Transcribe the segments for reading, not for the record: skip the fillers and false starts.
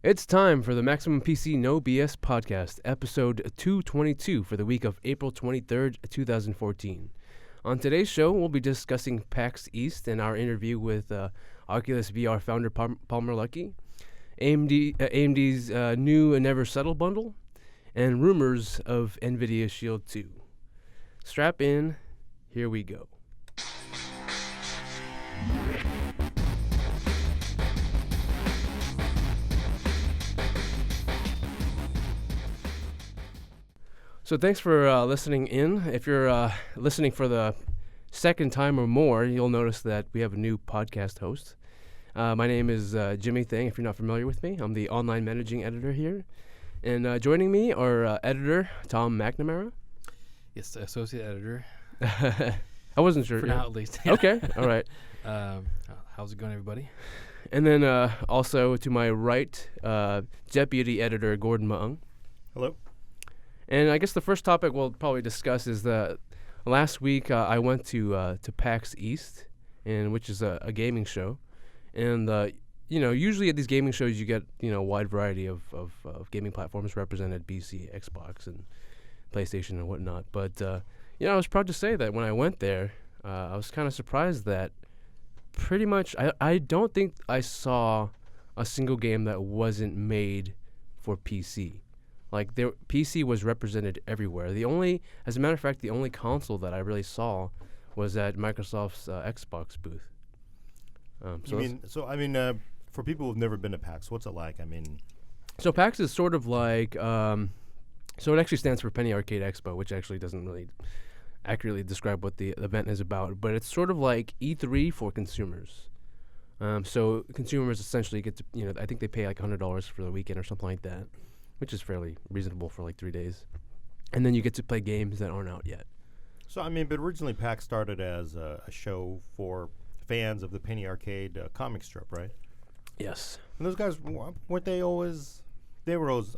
It's time for the Maximum PC No BS podcast, episode 222 for the week of April 23rd, 2014. On today's show, we'll be discussing Pax East and our interview with Oculus VR founder Palmer Luckey, AMD's new Never Settle bundle, and rumors of Nvidia Shield 2. Strap in, here we go. So thanks for listening in. If you're listening for the second time or more, you'll notice that we have a new podcast host. My name is Jimmy Thang, if you're not familiar with me. I'm the online managing editor here. And joining me are editor Tom McNamara. Yes, associate editor. I wasn't sure. For now, at least. Okay, all right. How's it going, everybody? And then also to my right, deputy editor Gordon Maung. Hello. And I guess the first topic we'll probably discuss is that last week I went to Pax East, which is a gaming show. And, usually at these gaming shows you get, a wide variety of gaming platforms represented, PC, Xbox, and PlayStation and whatnot. But, I was proud to say that when I went there, I was kind of surprised that pretty much I don't think I saw a single game that wasn't made for PC. Like, PC was represented everywhere. As a matter of fact, the only console that I really saw was at Microsoft's Xbox booth. For people who've never been to PAX, what's it like? So PAX is sort of like, so it actually stands for Penny Arcade Expo, which actually doesn't really accurately describe what the event is about, but it's sort of like E3 for consumers. So consumers essentially get to, I think they pay like $100 for the weekend or something like that, which is fairly reasonable for like 3 days. And then you get to play games that aren't out yet. So, but originally PAX started as a show for fans of the Penny Arcade comic strip, right? Yes. And those guys, weren't they always, they were always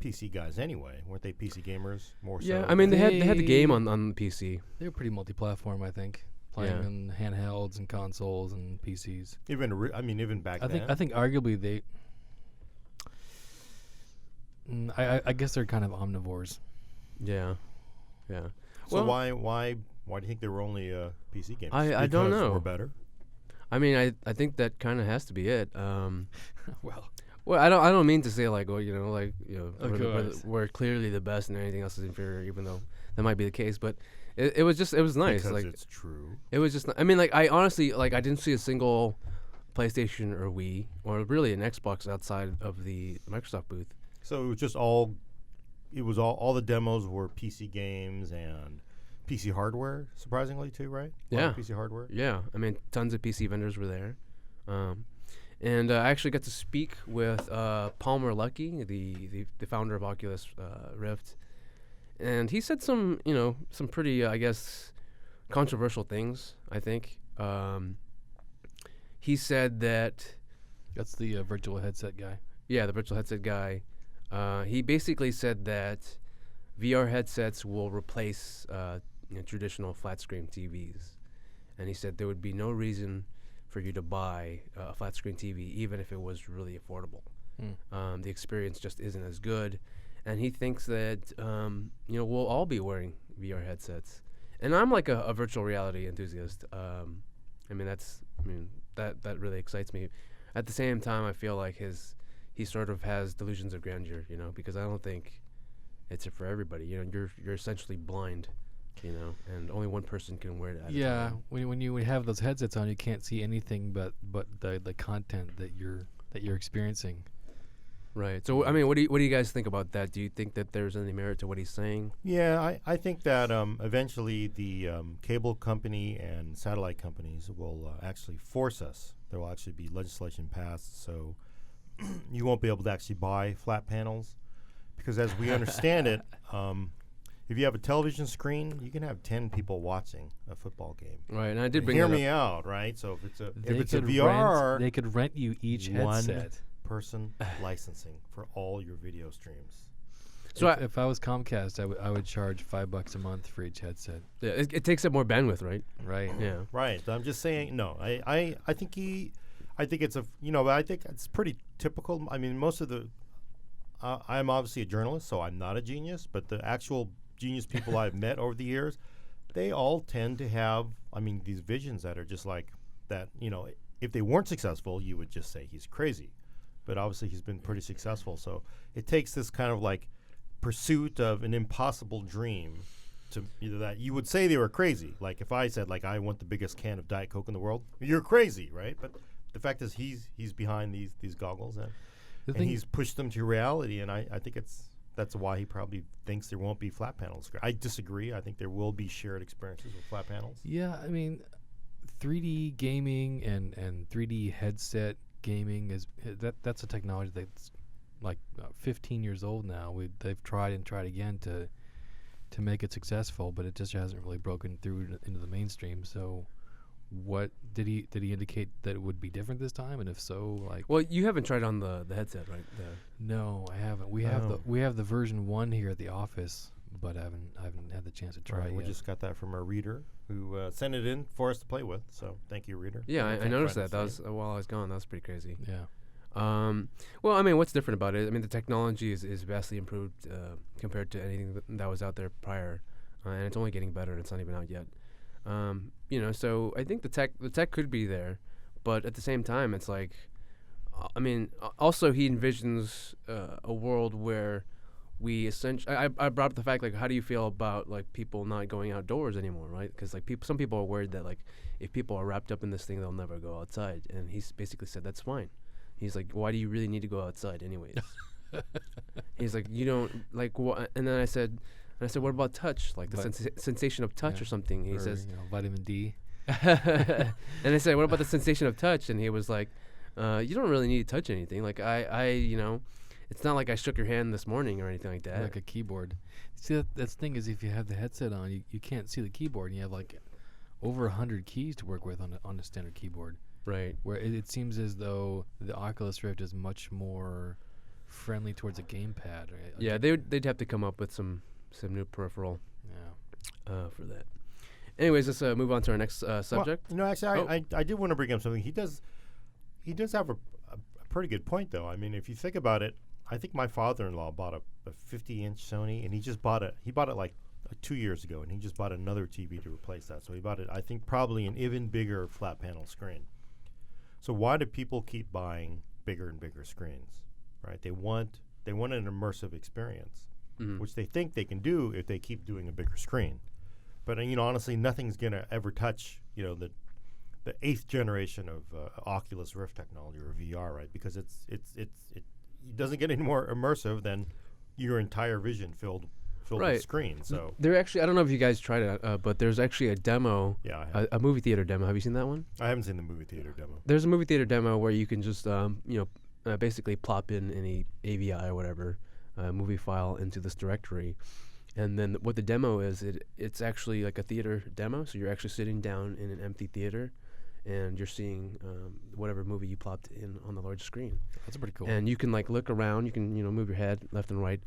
PC guys anyway. Weren't they PC gamers more so? Yeah, they had the game on the PC. They were pretty multi-platform, I think. Playing in handhelds and consoles and PCs. Even back then. I think arguably they... I guess they're kind of omnivores. Yeah. So why do you think they were only PC gamers? I don't know. Or better? I think that kind of has to be it. Well, I don't mean to say like, we're clearly the best and anything else is inferior, even though that might be the case. But it was nice. Because it's true. It was just. I honestly I didn't see a single PlayStation or Wii or really an Xbox outside of the Microsoft booth. So it was just all the demos were PC games and PC hardware, surprisingly too, right? Yeah. PC hardware? Yeah. Tons of PC vendors were there. And I actually got to speak with Palmer Luckey, the founder of Oculus Rift. And he said some pretty, I guess, controversial things, I think. He said that... That's the virtual headset guy. Yeah, the virtual headset guy. He basically said that VR headsets will replace traditional flat-screen TVs. And he said there would be no reason for you to buy a flat-screen TV, even if it was really affordable. The experience just isn't as good. And he thinks that, we'll all be wearing VR headsets. And I'm like a virtual reality enthusiast. That really excites me. At the same time, I feel like he sort of has delusions of grandeur, because I don't think it's for everybody. You're essentially blind, and only one person can wear it at a time. When you have those headsets on, you can't see anything but the content that you're experiencing. Right. So what do you guys think about that? Do you think that there's any merit to what he's saying? Yeah, I think that eventually the cable company and satellite companies will actually force us. There will actually be legislation passed, so you won't be able to actually buy flat panels, because as we understand it, if you have a television screen, you can have 10 people watching a football game. Right, and I did bring Hear that me up. out, right? So if it's a VR, they could rent you each headset. Person licensing for all your video streams. So if I was Comcast, I would charge $5 a month for each headset. Yeah, it takes up more bandwidth, right? Right. Yeah. Right. I'm just saying. No, I think I think it's I think it's pretty typical. I mean, most of the I'm obviously a journalist, so I'm not a genius, but the actual genius people I've met over the years, they all tend to have, I mean, these visions that are just like that, if they weren't successful, you would just say he's crazy. But obviously he's been pretty successful. So it takes this kind of like pursuit of an impossible dream to either that you would say they were crazy. Like if I said like I want the biggest can of Diet Coke in the world, you're crazy, right? But the fact is he's behind these goggles and he's pushed them to reality, and I think that's why he probably thinks there won't be flat panels. I disagree. I think there will be shared experiences with flat panels. Yeah, I mean, 3D gaming and 3D headset gaming that's a technology that's like 15 years old now. They've tried and tried again to make it successful, but it just hasn't really broken through into the mainstream. So what did he indicate that it would be different this time, and if so, like? Well, you haven't tried on the headset, right? No, I haven't. We have the version 1 here at the office, but I haven't had the chance to try it We yet. just got that from our reader who sent it in for us to play with. So thank you, reader. Yeah, I noticed that. That was while I was gone. That was pretty crazy. Yeah. Well, I mean, what's different about it? I mean, the technology is vastly improved compared to anything that was out there prior, and it's only getting better. And it's not even out yet. So I think the tech could be there, but at the same time, it's like, I mean, also he envisions a world where we essentially. I brought up the fact, like, how do you feel about like people not going outdoors anymore, right? Because like some people are worried that like if people are wrapped up in this thing, they'll never go outside, and he's basically said that's fine. He's like, why do you really need to go outside anyways? He's like, you don't like what? And then I said, what about touch? Like the sensation of touch or something? He says, vitamin D. And I said, what about the sensation of touch? And he was like, you don't really need to touch anything. Like it's not like I shook your hand this morning or anything like that. Like a keyboard. See, that's the thing is if you have the headset on, you can't see the keyboard, and you have like over 100 keys to work with on a standard keyboard. Right. Where it seems as though the Oculus Rift is much more friendly towards a gamepad. Right? Yeah, they'd have to come up with some new peripheral. Yeah. For that. Anyways, let's move on to our next subject. Well, actually, I did want to bring up something. He does have a pretty good point, though. I mean, if you think about it, I think my father-in-law bought a 50-inch Sony, and he bought it like 2 years ago, and he just bought another TV to replace that. So he bought it, I think, probably an even bigger flat panel screen. So why do people keep buying bigger and bigger screens, right? They want an immersive experience, which they think they can do if they keep doing a bigger screen. But honestly, nothing's gonna ever touch the 8th generation of Oculus Rift technology or VR, right? Because it doesn't get any more immersive than your entire vision filled with screen. So there actually, I don't know if you guys tried it, but there's actually a demo, a movie theater demo. Have you seen that one? I haven't seen the movie theater demo. There's a movie theater demo where you can just basically plop in any AVI or whatever movie file into this directory, and then what the demo is, it's actually like a theater demo. So you're actually sitting down in an empty theater, and you're seeing whatever movie you plopped in on the large screen. That's pretty cool. And you can like look around. You can move your head left and right,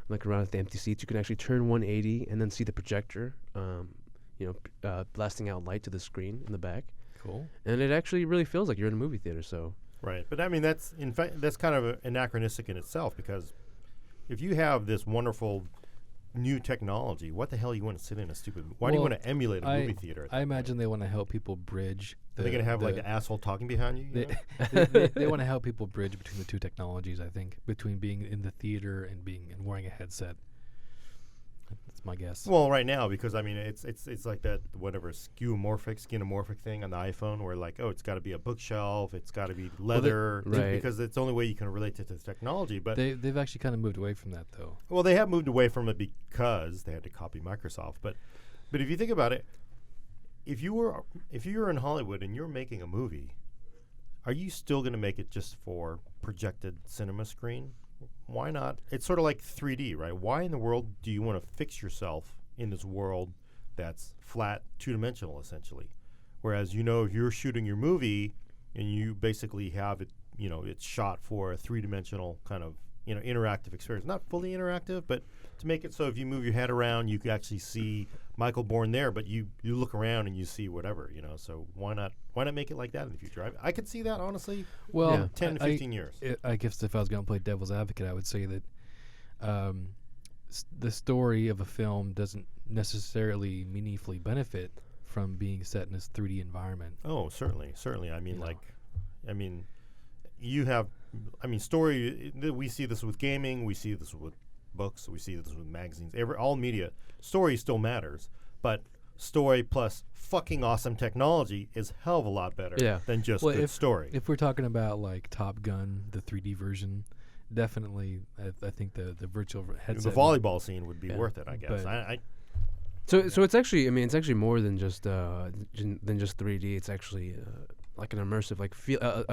look around at the empty seats. You can actually turn 180 and then see the projector, blasting out light to the screen in the back. Cool. And it actually really feels like you're in a movie theater. So. Right, but I mean that's kind of anachronistic in itself, because if you have this wonderful new technology, what the hell you want to sit in a stupid? Why do you want to emulate a movie theater? I imagine they want to help people bridge. Are they going to have like an asshole talking behind you? They want to help people bridge between the two technologies. I think between being in the theater and wearing a headset. That's my guess. Well, right now, because I mean, it's like that whatever skenomorphic thing on the iPhone, where like, oh, it's got to be a bookshelf, it's got to be leather, because it's the only way you can relate it to the technology. But they've actually kind of moved away from that, though. Well, they have moved away from it because they had to copy Microsoft. But if you think about it, if you were in Hollywood and you're making a movie, are you still going to make it just for projected cinema screen? Why not? It's sort of like 3D, right? Why in the world do you want to fix yourself in this world that's flat, two-dimensional, essentially? Whereas, if you're shooting your movie and you basically have it, it's shot for a three-dimensional kind of interactive experience. Not fully interactive, but to make it so if you move your head around, you can actually see Michael Bourne there, but you look around and you see whatever, So why not make it like that in the future? I could see that, honestly, Well, in 10 to 15 years. I guess if I was going to play devil's advocate, I would say that the story of a film doesn't necessarily meaningfully benefit from being set in this 3D environment. Oh, certainly. You have, story. We see this with gaming. We see this with books. We see this with magazines. All media, story still matters, but story plus fucking awesome technology is hell of a lot better than just good story. If we're talking about like Top Gun, the 3D version, definitely, I think the virtual headset. The volleyball scene would be worth it, I guess. So it's actually more than just 3D. It's actually like an immersive feel.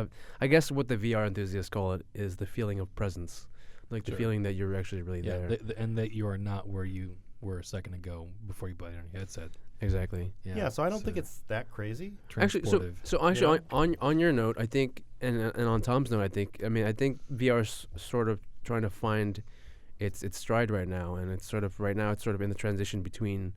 I guess what the VR enthusiasts call it is the feeling of presence, like the feeling that you're actually really there, and that you are not where you were a second ago before you put it on your headset. Exactly. Yeah. So I don't think it's that crazy. Actually, so on your note, I think, and on Tom's note, I think VR's sort of trying to find its stride right now, and it's sort of in the transition between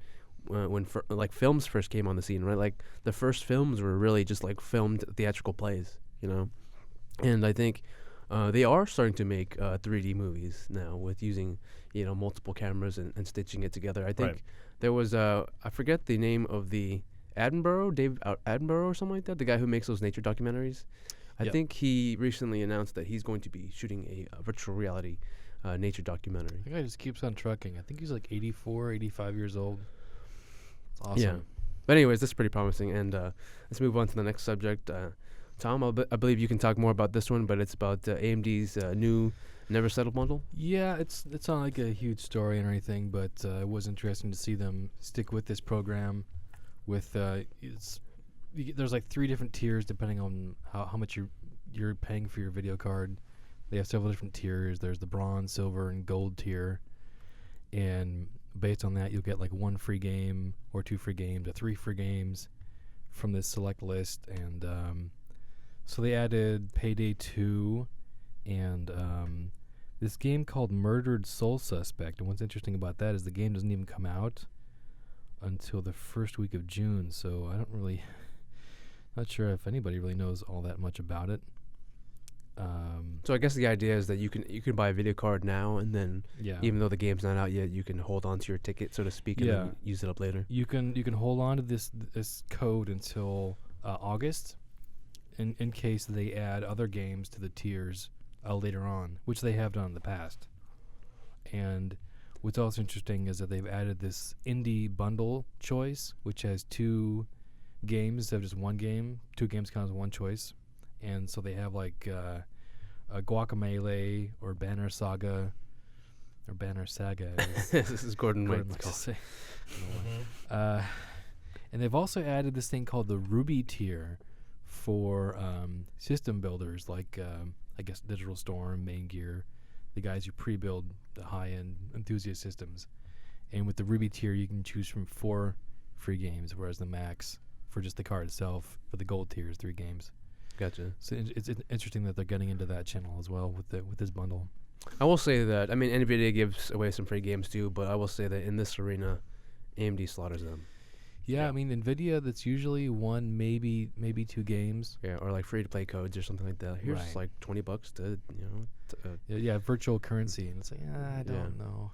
when films first came on the scene, right? Like the first films were really just like filmed theatrical plays, and I think they are starting to make 3D movies now with using multiple cameras and stitching it together. I think there was I forget the name of the Dave Attenborough or something like that, the guy who makes those nature documentaries. I think he recently announced that he's going to be shooting a virtual reality nature documentary. The guy just keeps on trucking. I think he's like 84, 85 years old. It's awesome. Yeah. But anyways, this is pretty promising. And let's move on to the next subject. Tom, I believe you can talk more about this one, but it's about AMD's new Never Settle bundle. Yeah, it's not like a huge story or anything, but it was interesting to see them stick with this program. With there's like 3 different tiers depending on how much you're paying for your video card. They have several different tiers. There's the bronze, silver, and gold tier, and based on that, you'll get like 1 free game or 2 free games or 3 free games from this select list. And so they added Payday 2 and this game called Murdered Soul Suspect. And what's interesting about that is the game doesn't even come out until the first week of June. So I don't really, not sure if anybody really knows all that much about it. So I guess the idea is that you can buy a video card now, and then even though the game's not out yet, you can hold on to your ticket, so to speak, and then use it up later. You can hold on to this code until August, in case they add other games to the tiers later on, which they have done in the past. And what's also interesting is that they've added this indie bundle choice, which has 2 games instead of just 1 game. 2 games count as 1 choice. And so they have like a Guacamelee or Banner Saga or Banner Saga. This is Gordon likes to say. And they've also added this thing called the Ruby tier for system builders like I guess Digital Storm, Main Gear, the guys who pre-build the high-end enthusiast systems. And with the Ruby tier, you can choose from 4 free games, whereas the max for just the card itself for the gold tier is 3 games. Gotcha. So it's interesting that they're getting into that channel as well with this bundle. I will say that, Nvidia gives away some free games too, but I will say that in this arena, AMD slaughters them. Yeah, Nvidia, that's usually 1, maybe 2 games. Yeah, or like free-to-play codes or something like that. Here's like $20 to, virtual currency. And it's like, I don't know.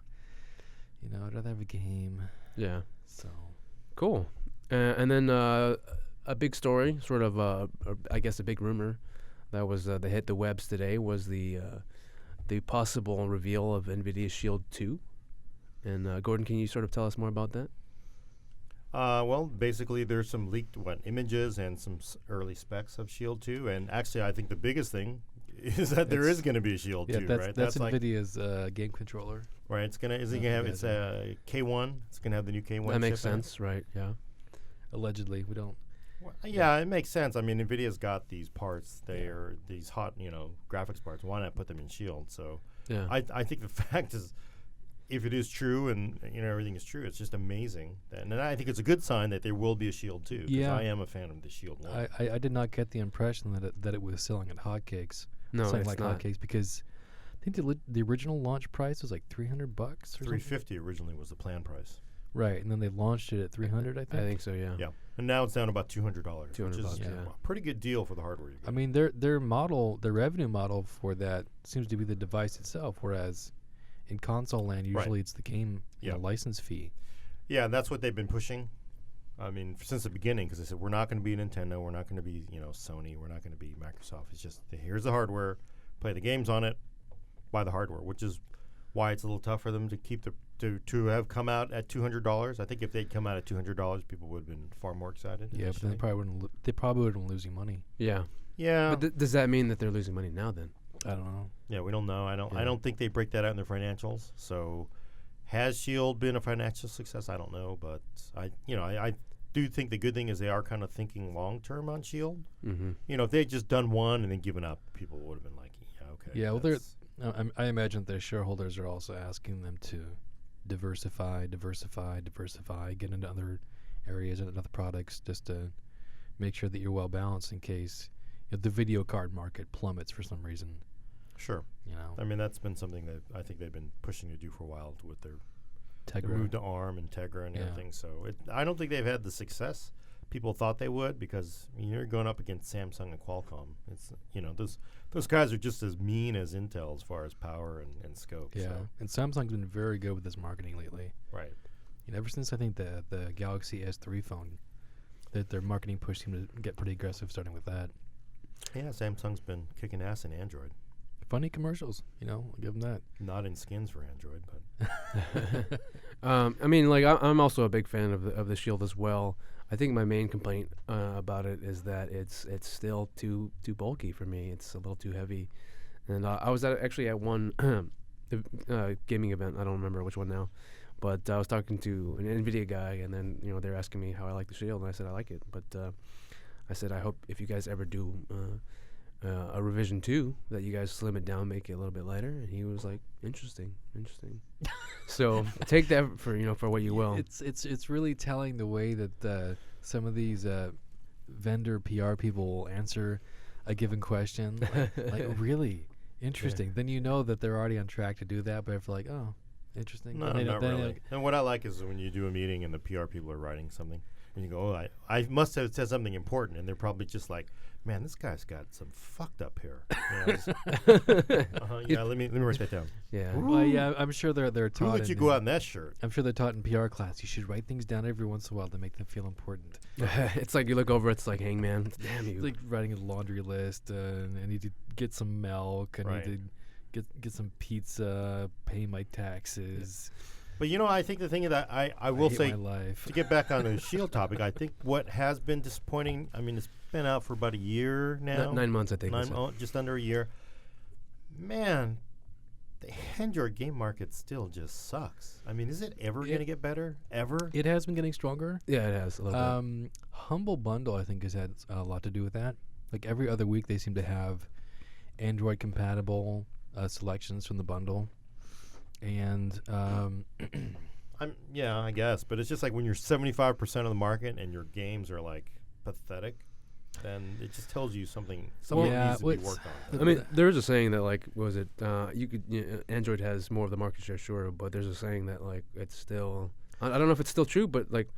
I'd rather have a game. Yeah. So. Cool. And then a big story, sort of, I guess a big rumor that was that hit the webs today was the possible reveal of Nvidia Shield 2. And Gordon, can you sort of tell us more about that? Well, basically, there's some leaked images and some early specs of Shield 2, and actually, I think the biggest thing is that there is going to be a Shield 2, right? That's Nvidia's game controller. Right. It's gonna have a K1. It's gonna have the new K1. That makes sense, right? Yeah. Allegedly, we don't. Well, yeah, it makes sense. Nvidia's got these parts. They are these hot, graphics parts. Why not put them in Shield? So, I think the fact is, if it is true and everything is true, it's just amazing. And I think it's a good sign that there will be a Shield 2. Yeah, I am a fan of the Shield 1. I did not get the impression that it was selling at hotcakes. No, selling it's like not. Hotcakes because think the original launch price was like $300 or something. $350 originally was the plan price. Right, and then they launched it at $300. I think. I think so. Yeah. Yeah, and now it's down to about $200. $200, which is yeah. a pretty good deal for the hardware. You get. I mean, their revenue model for that seems to be the device itself, whereas in console land usually it's the game license fee. Yeah, and that's what they've been pushing. I mean, since the beginning, because they said we're not going to be Nintendo, we're not going to be Sony, we're not going to be Microsoft. It's just here's the hardware, play the games on it, buy the hardware, which is why it's a little tough for them to keep to have come out at $200. I think if they'd come out at $200, people would have been far more excited. Yeah, but they probably wouldn't losing money. Yeah. Yeah. But does that mean that they're losing money now then? I don't know. Yeah, we don't know. I don't think they break that out in their financials. So, has Shield been a financial success? I don't know, but I do think the good thing is they are kind of thinking long term on Shield. Mm-hmm. If they'd just done one and then given up, people would have been like, yeah, okay. Yeah, well, I imagine their shareholders are also asking them to diversify, get into other areas and other products just to make sure that you're well balanced in case the video card market plummets for some reason. Sure. I mean, that's been something that I think they've been pushing to do for a while with their move to ARM and Tegra and everything. So I don't think they've had the success people thought they would, because you're going up against Samsung and Qualcomm. It's those guys are just as mean as Intel as far as power and scope. Yeah, so. and Samsung's been very good with this marketing lately. Right. Ever since I think the Galaxy S3 phone, that their marketing push seemed to get pretty aggressive, starting with that. Yeah, Samsung's been kicking ass in Android. Funny commercials, I'll give them that. Not in skins for Android, but. I mean, like I'm also a big fan of the Shield as well. I think my main complaint about it is that it's still too bulky for me. It's a little too heavy. And I was actually at one gaming event. I don't remember which one now, but I was talking to an Nvidia guy, and then they're asking me how I like the Shield, and I said I like it, but I said I hope if you guys ever do a revision 2 that you guys slim it down, make it a little bit lighter. And he was like, interesting. So take that for what you will. It's really telling the way that some of these vendor PR people will answer a given question. like really interesting. Then that they're already on track to do that. But if like, oh, interesting. No, not really. And what I like is when you do a meeting and the PR people are writing something, and you go, oh, I must have said something important, and they're probably just like, man, this guy's got some fucked up hair. Yeah, let me write that down. Yeah. Well, yeah, I'm sure they're taught. Who let you go out in that shirt? I'm sure they're taught in PR class. You should write things down every once in a while to make them feel important. It's like you look over, it's like Hangman. Damn you. It's like writing a laundry list. I need to get some milk. I need to get some pizza. Pay my taxes. But I think the thing that I will say, to get back on the Shield topic, I think what has been disappointing, I mean, it's been out for about a year now. 9 months, I think. Just under a year. Man, the Android game market still just sucks. I mean, is it ever going to get better? Ever? It has been getting stronger. Yeah, it has a little bit. Humble Bundle, I think, has had a lot to do with that. Like every other week, they seem to have Android compatible selections from the bundle. And I guess, but it's just like when you're 75% of the market and your games are like pathetic, then it just tells you something needs to be worked on. I mean, there's a saying that like, Android has more of the market share, sure, but there's a saying that like it's still, I don't know if it's still true, but like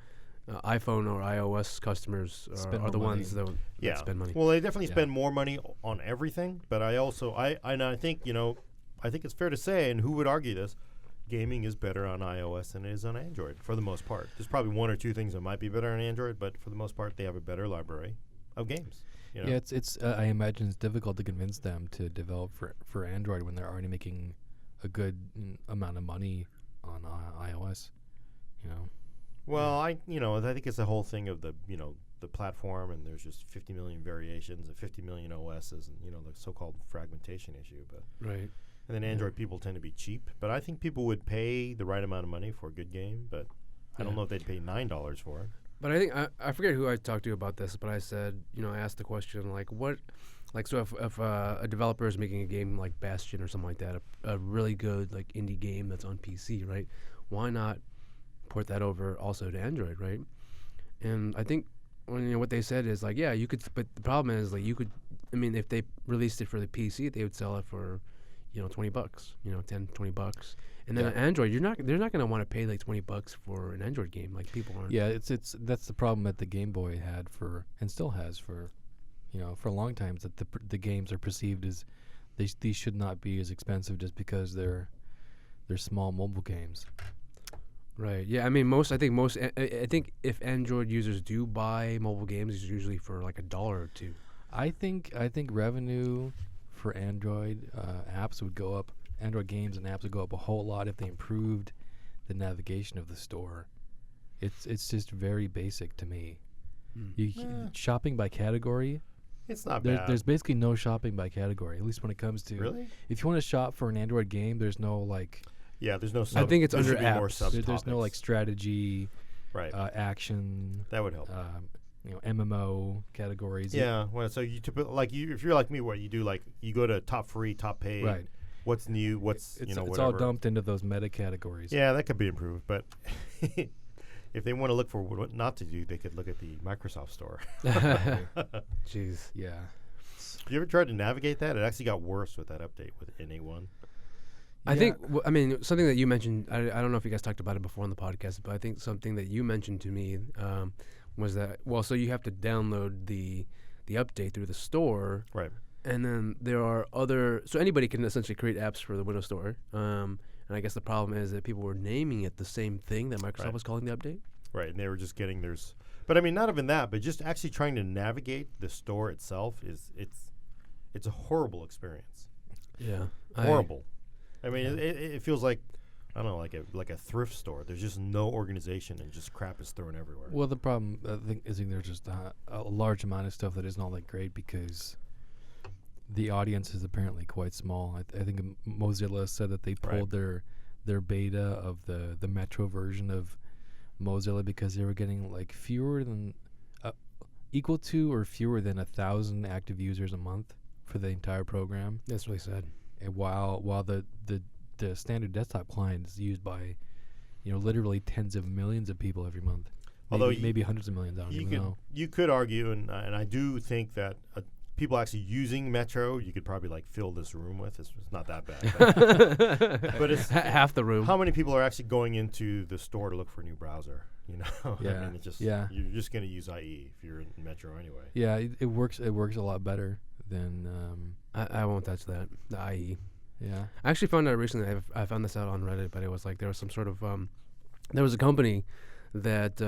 iPhone or iOS customers are the ones that spend money. Well, they definitely spend more money on everything, but I think I think it's fair to say, and who would argue this, gaming is better on iOS than it is on Android for the most part. There's probably one or two things that might be better on Android, but for the most part, they have a better library of games. Yeah, it's. I imagine it's difficult to convince them to develop for Android when they're already making a good amount of money on iOS. Well, I think it's the whole thing of the platform, and there's just 50 million variations and 50 million OSs, and the so-called fragmentation issue. But right. And then Android people tend to be cheap, but I think people would pay the right amount of money for a good game, but I don't know if they'd pay $9 for it. But I think I forget who I talked to about this, but I said, I asked the question like, so if a developer is making a game like Bastion or something like that, a really good like indie game that's on PC, right? Why not port that over also to Android, right? And I think what they said is like, yeah, you could, but the problem is like you could. I mean, if they released it for the PC, they would sell it for $20, 10, $20. And then Yeah. on Android, they're not going to want to pay like $20 for an Android game. Like people aren't. Yeah, that's the problem that the Game Boy had and still has for a long time, is that the games are perceived as these should not be as expensive just because they're small mobile games. Right. Yeah. I think if Android users do buy mobile games, it's usually for like $1 or $2. I think revenue for Android apps would go up. Android games and apps would go up a whole lot if they improved the navigation of the store. It's just very basic to me. Shopping by category. It's not bad. There's basically no shopping by category, at least when it comes to. Really? If you want to shop for an Android game, there's no like. Yeah, there's no. I think it's there under should be more apps. There's no like strategy, right. Action. That would help. MMO categories. Yeah. Well, so if you're like me, what you do, like you go to top free, top paid. Right. What's new? What's it's whatever. all dumped into those meta categories. Yeah, that could be improved, but if they want to look for what not to do, they could look at the Microsoft Store. Jeez. Yeah. You ever tried to navigate that? It actually got worse with that update with NA1. I think, something that you mentioned, I don't know if you guys talked about it before on the podcast, but I think something that you mentioned to me was that, so you have to download the update through the store. Right. And then there are so anybody can essentially create apps for the Windows Store. And I guess the problem is that people were naming it the same thing that Microsoft was calling the update. Right, and they were just getting theirs. But I mean, not even that, but just actually trying to navigate the store itself it's a horrible experience. Yeah. Horrible. I mean, it feels like, I don't know, like a thrift store. There's just no organization and just crap is thrown everywhere. Well, the problem I think there's just a large amount of stuff that isn't all that great because the audience is apparently quite small. I think Mozilla said that they pulled their beta of the Metro version of Mozilla because they were getting like equal to or fewer than 1,000 active users a month for the entire program. That's really sad. And while the standard desktop client is used by literally tens of millions of people every month, Although maybe hundreds of millions. I don't even know. You could argue, and I do think that people actually using Metro, you could probably like fill this room with. It's not that bad, but it's half the room. How many people are actually going into the store to look for a new browser? Yeah. I mean, it's just you're just going to use IE if you're in Metro anyway. Yeah, it works. It works a lot better than. I won't touch that. The IE. Yeah. I actually found out recently. I found this out on Reddit, but it was like there was some sort of there was a company that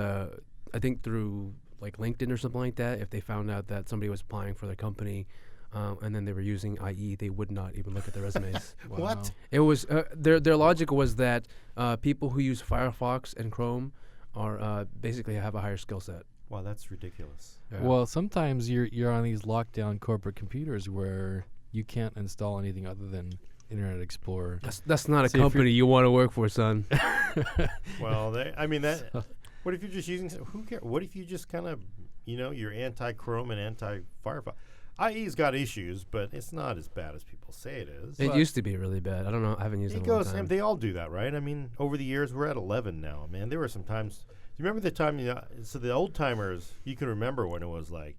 I think through like LinkedIn or something like that. If they found out that somebody was applying for their company, and then they were using IE, they would not even look at their resumes. Wow. What? It was their logic was that people who use Firefox and Chrome are basically have a higher skill set. Wow, that's ridiculous. Yeah. Well, sometimes you're on these lockdown corporate computers where you can't install anything other than Internet Explorer. That's not a company you want to work for, son. Well, what if you're just using? Who cares? What if you just kind of, you're anti-Chrome and anti-Firefox? IE's got issues, but it's not as bad as people say it is. It used to be really bad. I don't know. I haven't used it in a long time. They all do that, right? I mean, over the years, we're at 11 now, man. There were some times. Do you remember the time? So the old timers, you can remember when it was like,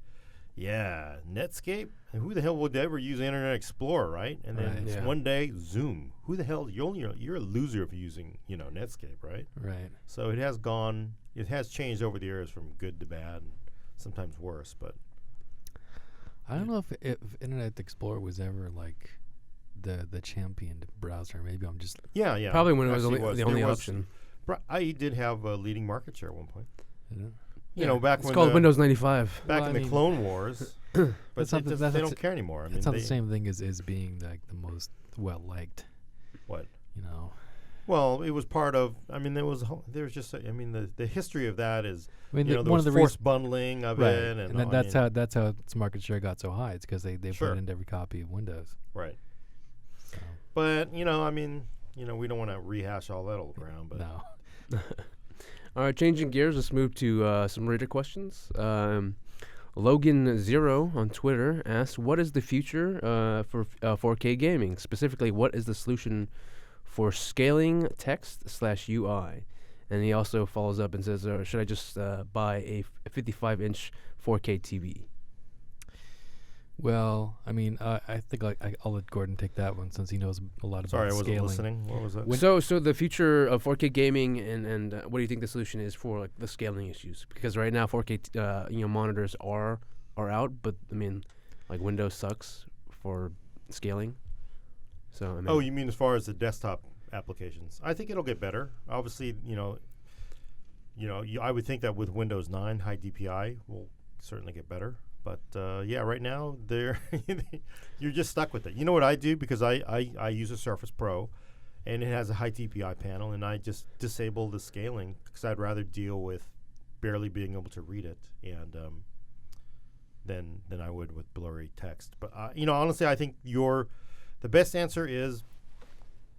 yeah, Netscape. And who the hell would ever use Internet Explorer, right? And then one day, Zoom. Who the hell? You're a loser if you're using, Netscape, right? Right. So it has gone. It has changed over the years from good to bad, and sometimes worse. But I don't know if Internet Explorer was ever like the championed browser. Maybe I'm just yeah. Probably when it was the only option. IE did have a leading market share at one point. Yeah. It's called Windows 95. Back in the Clone Wars. But they don't care anymore. I mean, it's not the same thing as being like the most well liked. What? Well, it was part of. I mean, there was just. The history of that is. I mean, there was forced bundling of it, and that's how its market share got so high. It's because they put it into every copy of Windows. Right. So. But we don't want to rehash all that old ground. But no. All right, changing gears. Let's move to some reader questions. Logan Zero on Twitter asks, "What is the future for 4K gaming? Specifically, what is the solution for scaling text/UI?" And he also follows up and says, "Should I just buy a 55-inch 4K TV?" Well, I mean, I think I'll let Gordon take that one since he knows a lot Sorry, I about wasn't scaling. listening. What was that? So the future of 4K gaming and what do you think the solution is for like the scaling issues? Because right now 4K monitors are out, but I mean, like Windows sucks for scaling. So I mean, Oh, you mean as far as the desktop applications? I think it'll get better. Obviously, I would think that with Windows 9, high DPI will certainly get better. But yeah, right now you're just stuck with it. You know what I do, because I use a Surface Pro, and it has a high DPI panel, and I just disable the scaling because I'd rather deal with barely being able to read it and than I would with blurry text. But honestly, I think the best answer is,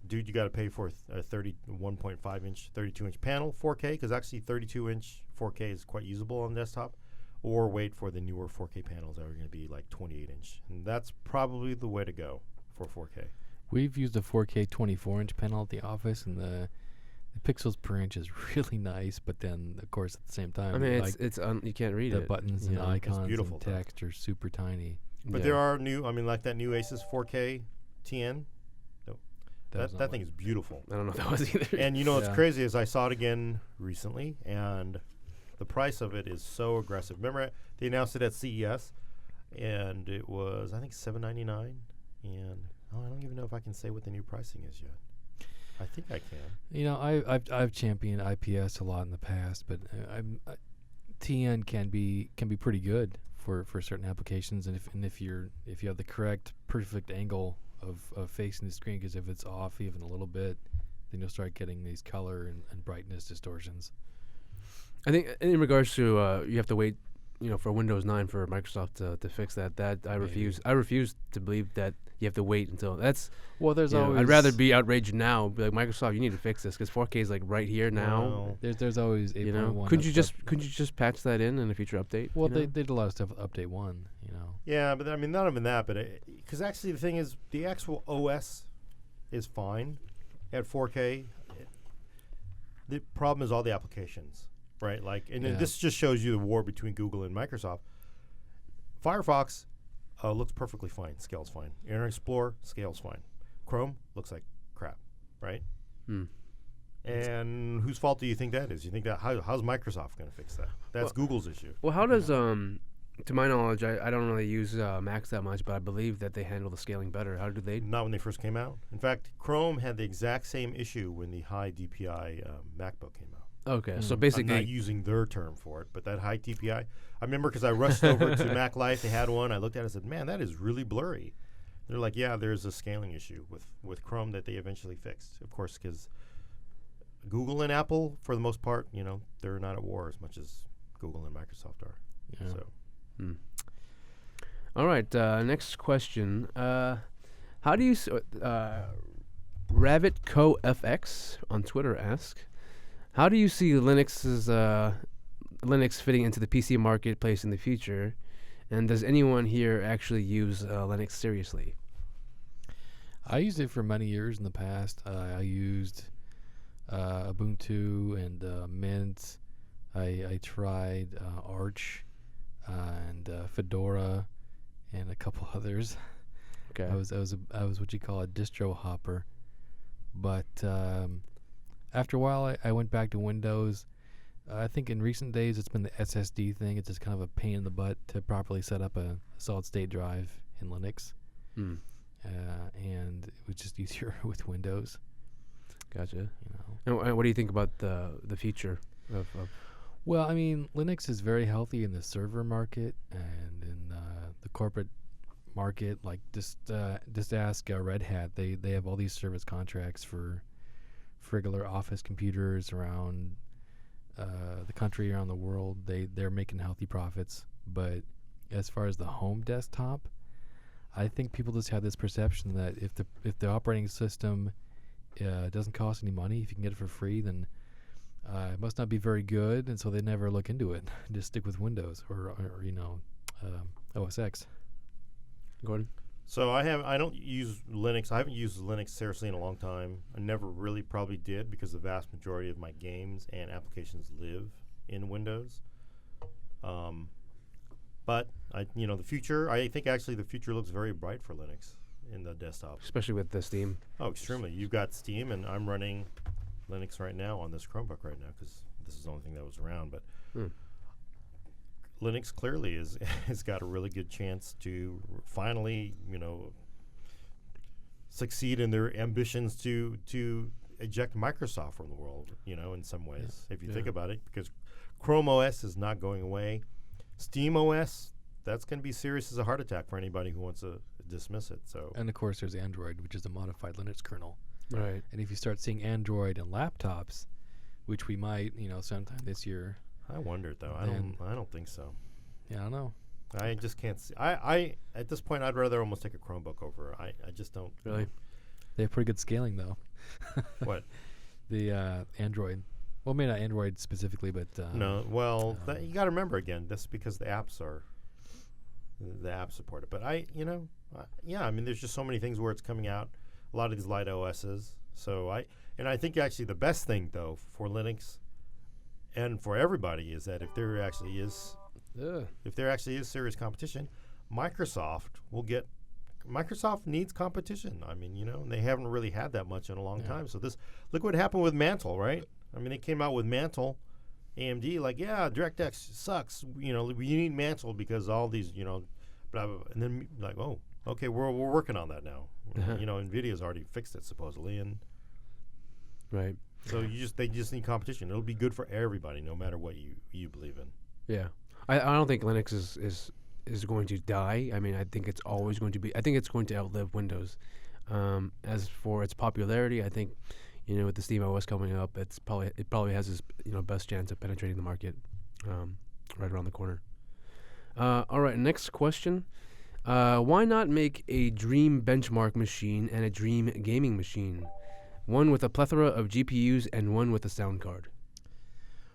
dude, you got to pay for a 31.5 inch, 32 inch panel 4K, because actually 32 inch 4K is quite usable on desktop. Or wait for the newer 4K panels that are going to be like 28 inch. And that's probably the way to go for 4K. We've used a 4K 24-inch panel at the office, and the pixels per inch is really nice. But then, of course, at the same time, I mean, you can't read the it. buttons and icons beautiful, and text are super tiny. But there are new, like that new Asus 4K TN. That thing is beautiful. I don't know if that was either. And what's crazy is I saw it again recently, and the price of it is so aggressive. Remember, they announced it at CES, and it was, I think, $799. And I don't even know if I can say what the new pricing is yet. I think I can. I've championed IPS a lot in the past, but TN can be pretty good for certain applications, and if you have the correct perfect angle of facing the screen, because if it's off even a little bit, then you'll start getting these color and brightness distortions. I think in regards to you have to wait, for Windows 9 for Microsoft to fix that. I refuse to believe that you have to wait until that's. Well, there's always. I'd rather be outraged now. Be like, Microsoft, you need to fix this because 4K is like right here now. Well, there's always 8.1. Couldn't you just patch that in a future update? Well, they did a lot of stuff with Update 1. Yeah, but I mean, not even that. But because actually, the thing is, the actual OS is fine at 4K. The problem is all the applications. Right, then this just shows you the war between Google and Microsoft. Firefox looks perfectly fine, scales fine. Internet Explorer scales fine. Chrome looks like crap, right? And whose fault do you think that is? You think that how's Microsoft going to fix that? That's Google's issue. Well, how does to my knowledge, I don't really use Macs that much, but I believe that they handle the scaling better. How do they? Not when they first came out. In fact, Chrome had the exact same issue when the high DPI MacBook came out. Okay, so basically, I'm not using their term for it, but that high DPI. I remember because I rushed over to Mac Life. They had one. I looked at it and said, "Man, that is really blurry." They're like, "Yeah, there's a scaling issue with Chrome that they eventually fixed." Of course, because Google and Apple, for the most part, they're not at war as much as Google and Microsoft are. Yeah. So. All right. Next question. How do you RabbitCoFX on Twitter asks, how do you see Linux fitting into the PC marketplace in the future? And does anyone here actually use Linux seriously? I used it for many years in the past. I used Ubuntu and Mint. I tried Arch and Fedora and a couple others. Okay. I was what you call a distro hopper, but after a while, I went back to Windows. I think in recent days, it's been the SSD thing. It's just kind of a pain in the butt to properly set up a solid-state drive in Linux. And it was just easier with Windows. Gotcha. And what do you think about the future of? Well, I mean, Linux is very healthy in the server market and in the corporate market. Like just ask Red Hat. They have all these service contracts for regular office computers around the country, around the world. They're making healthy profits. But as far as the home desktop, I think people just have this perception that if the operating system doesn't cost any money, if you can get it for free, then it must not be very good, and so they never look into it. Just stick with Windows or OS X. Gordon? So I don't use Linux. I haven't used Linux seriously in a long time. I never really probably did because the vast majority of my games and applications live in Windows. But The future. I think actually the future looks very bright for Linux in the desktop. especially with the Steam. Oh, extremely. You've got Steam, and I'm running Linux right now on this Chromebook right now because this is the only thing that was around. But Linux clearly has got a really good chance to finally, succeed in their ambitions to eject Microsoft from the world, in some ways, if you think about it, because Chrome OS is not going away. Steam OS, that's going to be serious as a heart attack for anybody who wants to dismiss it. So, And of course, there's Android, which is a modified Linux kernel. Right. And if you start seeing Android in laptops, which we might, sometime this year. I wonder though. I don't think so. Yeah, I don't know. I just can't see. I at this point, I'd rather almost take a Chromebook over. I just don't. Really? They have pretty good scaling though. What? The Android. Well, maybe not Android specifically, but No. Well, you got to remember again. That's because the apps support it. But yeah. I mean, there's just so many things where it's coming out. A lot of these light OSs. So I think actually the best thing though for Linux and for everybody is that if there actually is serious competition, Microsoft needs competition. I mean, they haven't really had that much in a long time. So look what happened with Mantle, right? I mean, they came out with Mantle, AMD, like, yeah, DirectX sucks. We need Mantle because all these, blah, blah, blah. And then like, oh, okay, we're working on that now. Nvidia's already fixed it supposedly, and Right. so they just need competition. It'll be good for everybody, no matter what you believe in. Yeah. I don't think Linux is going to die. I mean, I think it's always going to be. I think it's going to outlive Windows. As for its popularity, I think, with the Steam OS coming up, it probably has its best chance of penetrating the market, right around the corner. All right, next question. Why not make a dream benchmark machine and a dream gaming machine? One with a plethora of GPUs and one with a sound card.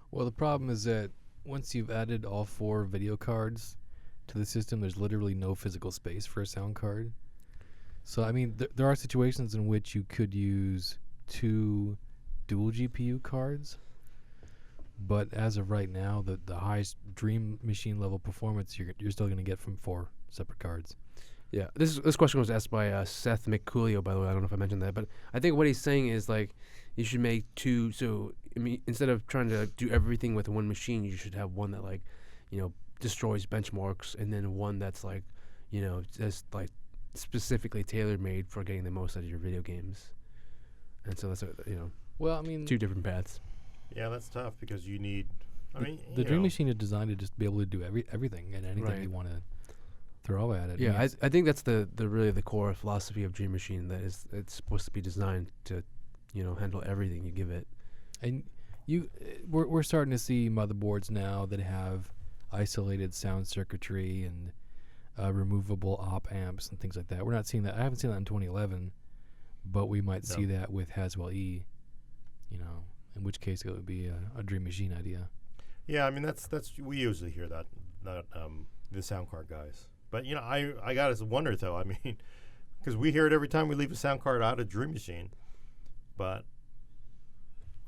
Well, the problem is that once you've added all 4 video cards to the system, there's literally no physical space for a sound card. So, I mean, there are situations in which you could use 2 dual GPU cards, but as of right now, the highest dream machine level performance you're still going to get from 4 separate cards. Yeah, this question was asked by Seth McCoolio, by the way. I don't know if I mentioned that, but I think what he's saying is like you should make 2. So I mean, instead of trying to do everything with one machine, you should have one that destroys benchmarks, and then one that's just like specifically tailor made for getting the most out of your video games. And so that's Well, I mean, 2 different paths. Yeah, that's tough because you need. The dream machine is designed to just be able to do everything and anything you want to throw at it. Yeah, I think that's the really the core philosophy of Dream Machine. That is, it's supposed to be designed to, handle everything you give it. And we're starting to see motherboards now that have isolated sound circuitry and removable op amps and things like that. We're not seeing that. I haven't seen that in 2011, but we might see that with Haswell E. In which case it would be a Dream Machine idea. Yeah, I mean that's we usually hear that the sound card guys. But I gotta wonder though. I mean, because we hear it every time we leave a sound card out of Dream Machine. But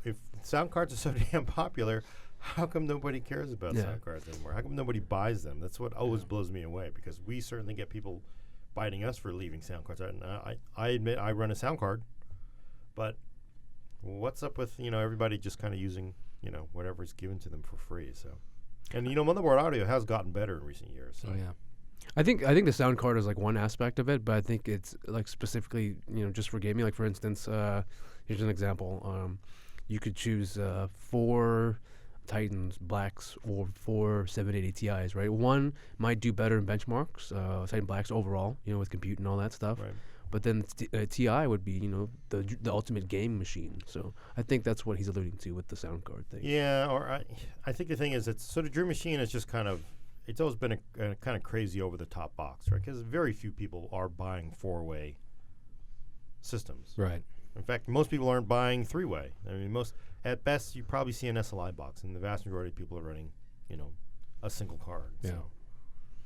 if sound cards are so damn popular, how come nobody cares about sound cards anymore? How come nobody buys them? That's what always blows me away, because we certainly get people biting us for leaving sound cards out. And I admit I run a sound card, but what's up with everybody just kind of using whatever's given to them for free? So, and motherboard audio has gotten better in recent years. So. Oh yeah. I think the sound card is like one aspect of it, but I think it's like specifically just for gaming. Like for instance, here's an example. You could choose 4 Titans Blacks or 4 780 Ti's, right? One might do better in benchmarks, Titan Blacks overall, with compute and all that stuff. Right. But then Ti would be, the ultimate game machine. So I think that's what he's alluding to with the sound card thing. Yeah, or I think the thing is, it's sort of Dream Machine is just kind of. It's always been a kind of crazy over-the-top box, right? Because very few people are buying 4-way systems. Right. In fact, most people aren't buying 3-way. I mean, at best, you probably see an SLI box, and the vast majority of people are running, a single card. Yeah. So.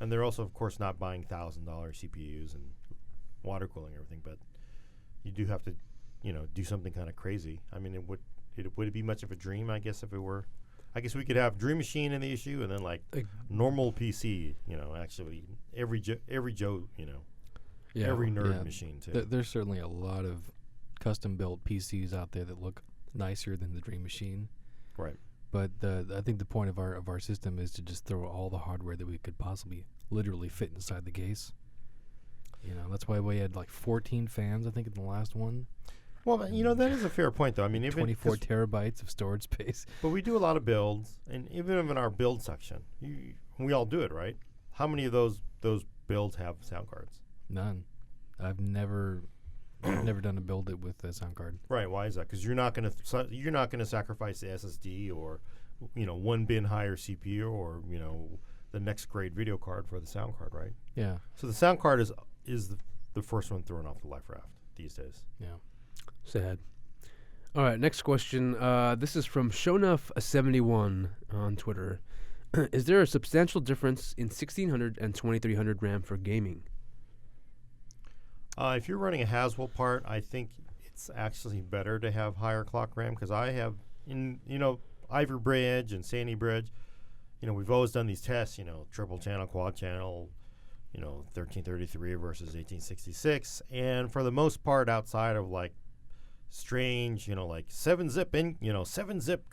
And they're also, of course, not buying $1,000 CPUs and water cooling and everything. But you do have to, do something kind of crazy. I mean, would it be much of a dream, I guess, if it were I guess we could have Dream Machine in the issue, and then like normal PC. Actually every Joe, every nerd machine too. There's certainly a lot of custom-built PCs out there that look nicer than the Dream Machine. Right. But I think the point of our system is to just throw all the hardware that we could possibly literally fit inside the case. That's why we had like 14 fans, I think, in the last one. Well, that is a fair point, though. I mean, 24 terabytes of storage space. But we do a lot of builds, and even in our build section, we all do it, right? How many of those builds have sound cards? None. I've never done a build it with a sound card. Right. Why is that? Because you're not gonna sacrifice the SSD or one bin higher CPU or the next grade video card for the sound card, right? Yeah. So the sound card is the first one thrown off the life raft these days. Yeah. Sad. All right, next question. This is from Shonuff71 on Twitter. Is there a substantial difference in 1600 and 2300 RAM for gaming? If you're running a Haswell part, I think it's actually better to have higher clock RAM because I have Ivy Bridge and Sandy Bridge. We've always done these tests. Triple channel, quad channel. 1333 versus 1866, and for the most part, outside of like strange, like 7-zip in, 7-zip,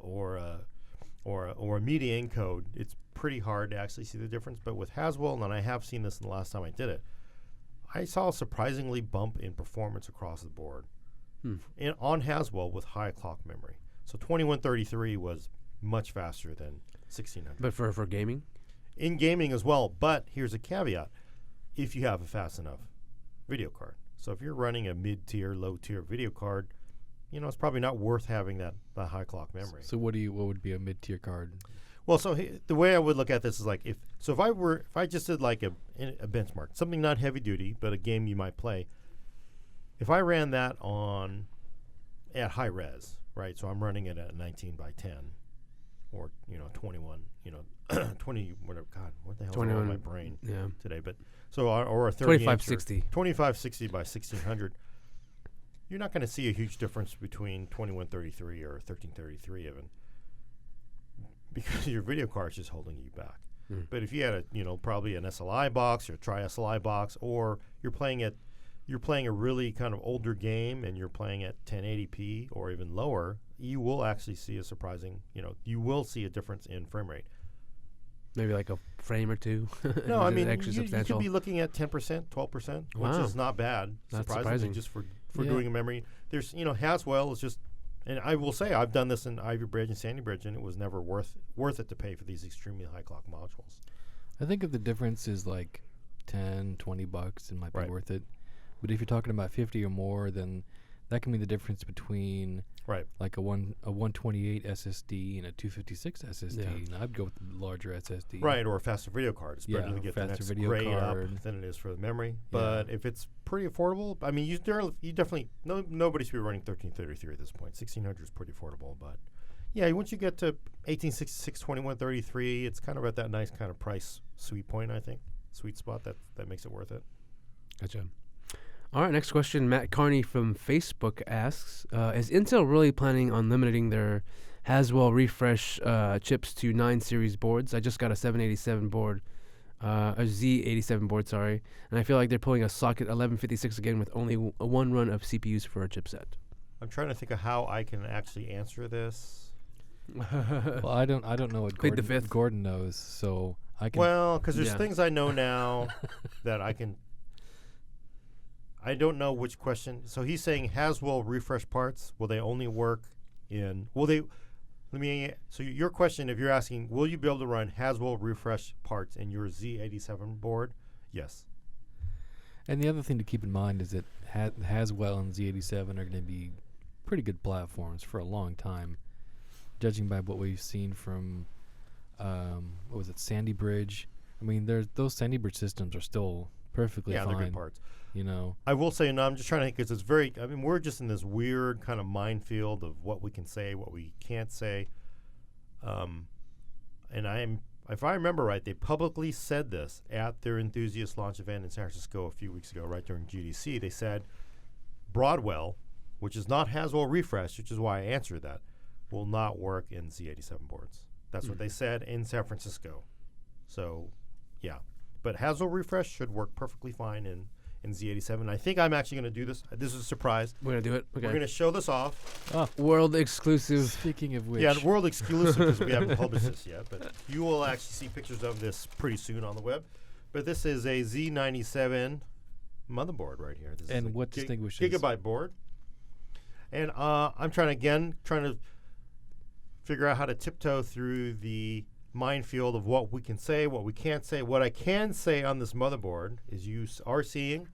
or a media encode, it's pretty hard to actually see the difference. But with Haswell, and I have seen this in the last time I did it, I saw a surprisingly bump in performance across the board on Haswell with high clock memory. So 2133 was much faster than 1600. But for gaming? In gaming as well, but here's a caveat. If you have a fast enough video card. So if you're running a mid-tier, low-tier video card, it's probably not worth having that high clock memory. So what would be a mid-tier card? Well, so the way I would look at this is like if I just did like a benchmark, something not heavy duty, but a game you might play. If I ran that at high res, right? So I'm running it at 19 by 10 or 21, 20, whatever. God, what the hell is wrong with my brain today? But so or a 2560, 2560 by 1600. You're not going to see a huge difference between 2133 or 1333 even, because your video card is just holding you back. But if you had probably an SLI box or a tri-SLI box, or you're playing a really kind of older game and you're playing at 1080p or even lower, you will actually see a surprising, you will see a difference in frame rate. Maybe like a frame or two. No, I mean, actually you could be looking at 10%, 12%, which is not bad, That's surprisingly, surprising. just for doing a memory. There's, Haswell is just, and I will say I've done this in Ivy Bridge and Sandy Bridge, and it was never worth it to pay for these extremely high clock modules. I think if the difference is like $10, $20, it might be worth it. But if you're talking about 50 or more, then that can be the difference between like a 128 SSD and a 256 SSD. Yeah. And I'd go with the larger SSD. Right, or a faster video card. It's better to get the next grade up than it is for the memory. But if it's pretty affordable, I mean, you definitely nobody should be running 1333 at this point. 1600 is pretty affordable, but once you get to 1866, 2133, it's kind of at that nice kind of price sweet spot that makes it worth it. Gotcha. All right, next question. Matt Carney from Facebook asks, is Intel really planning on limiting their Haswell refresh chips to 9 series boards? I just got a 787 board, a Z87 board, sorry, and I feel like they're pulling a socket 1156 again with only one run of CPUs for a chipset. I'm trying to think of how I can actually answer this. Well, I don't know what Gordon knows, so I can. Well, because there's things I know now that I can. I don't know which question. So he's saying Haswell refresh parts, will they only work in, so your question, if you're asking, will you be able to run Haswell refresh parts in your Z87 board? Yes. And the other thing to keep in mind is that Haswell and Z87 are going to be pretty good platforms for a long time, judging by what we've seen from, Sandy Bridge. I mean, those Sandy Bridge systems are still perfectly fine. Yeah, they're good parts. I will say, I'm just trying to think, because it's very, we're just in this weird kind of minefield of what we can say, what we can't say. And if I remember right, they publicly said this at their enthusiast launch event in San Francisco a few weeks ago, right during GDC. They said Broadwell, which is not Haswell refresh, which is why I answered that, will not work in Z87 boards. That's what they said in San Francisco. So, yeah. But Haswell refresh should work perfectly fine in Z87. I think I'm actually going to do this. This is a surprise. We're going to do it. Okay. We're going to show this off. World exclusive. Speaking of which, Yeah, world exclusive because we haven't published this yet. But you will actually see pictures of this pretty soon on the web. But this is a Z97 motherboard right here. This and is a what distinguishes gigabyte board. And I'm trying to figure out how to tiptoe through the minefield of what we can say, what we can't say. What I can say on this motherboard is you are seeing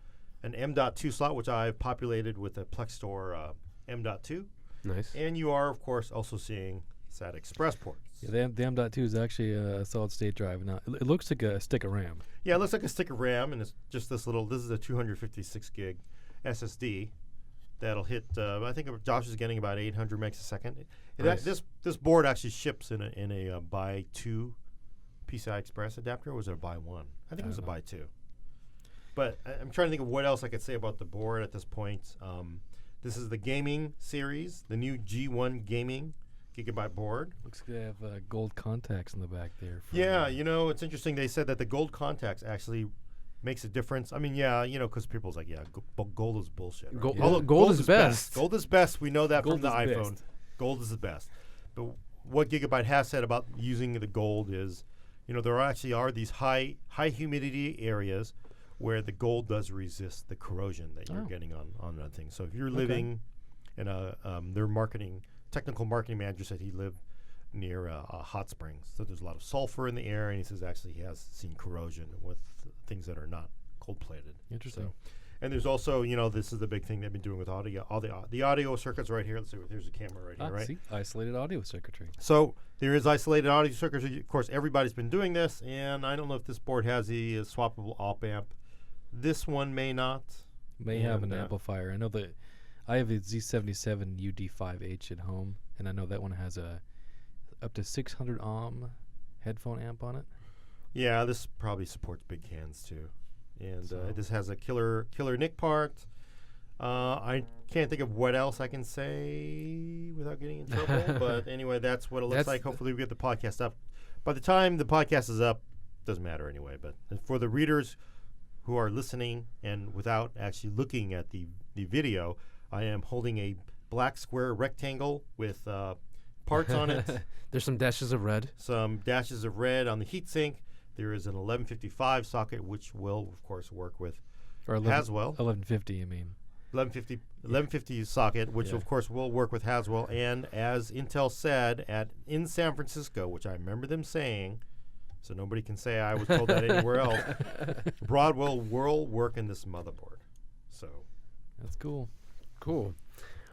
an M.2 slot, which I've populated with a Plextor M.2. Nice. And you are, of course, also seeing SATA Express ports. Yeah, the M.2 is actually a solid-state drive. Now, it looks like a stick of RAM. Yeah, it looks like a stick of RAM, and it's just this is a 256 gig SSD that'll hit, I think Josh is getting about 800 megs a second. Nice. This board actually ships in a buy 2 PCI Express adapter, or was it a buy 1? I think it was a buy 2. But I'm trying to think of what else I could say about the board at this point. This is the gaming series, the new G1 gaming gigabyte board. Looks like they have gold contacts in the back there. Yeah, it's interesting. They said that the gold contacts actually makes a difference. I mean, yeah, because people's like, yeah, gold is bullshit. Right? Gold is best. Gold is best. We know that Gold from the is iPhone. best. Gold is the best. But what Gigabyte has said about using the gold is, there actually are these high humidity areas where the gold does resist the corrosion that you're getting on that thing. So if you're living in their technical marketing manager said he lived near hot springs. So there's a lot of sulfur in the air, and he says actually he has seen corrosion with things that are not cold-plated. Interesting. So, and there's also, this is the big thing they've been doing with audio. All the audio circuits right here. Let's see, there's a camera right here, right? See, isolated audio circuitry. So there is isolated audio circuitry. Of course, everybody's been doing this, and I don't know if this board has the swappable op amp. This one may not. May have an amplifier. I know that I have a Z77 UD5H at home, and I know that one has a up to 600 ohm headphone amp on it. Yeah, this probably supports big cans too. And this has a killer NIC part. I can't think of what else I can say without getting in trouble. But anyway, that's what it looks like. Hopefully we get the podcast up. By the time the podcast is up, doesn't matter anyway. But for the readers who are listening and without actually looking at the video, I am holding a black square rectangle with parts on it. There's some dashes of red. Some dashes of red on the heatsink. There is an 1155 socket, which will, of course, work with Haswell. 1150, you mean? 1150 socket, which, of course, will work with Haswell. And as Intel said in San Francisco, which I remember them saying, so nobody can say I was told that anywhere else, Broadwell will work in this motherboard. So that's cool. Cool.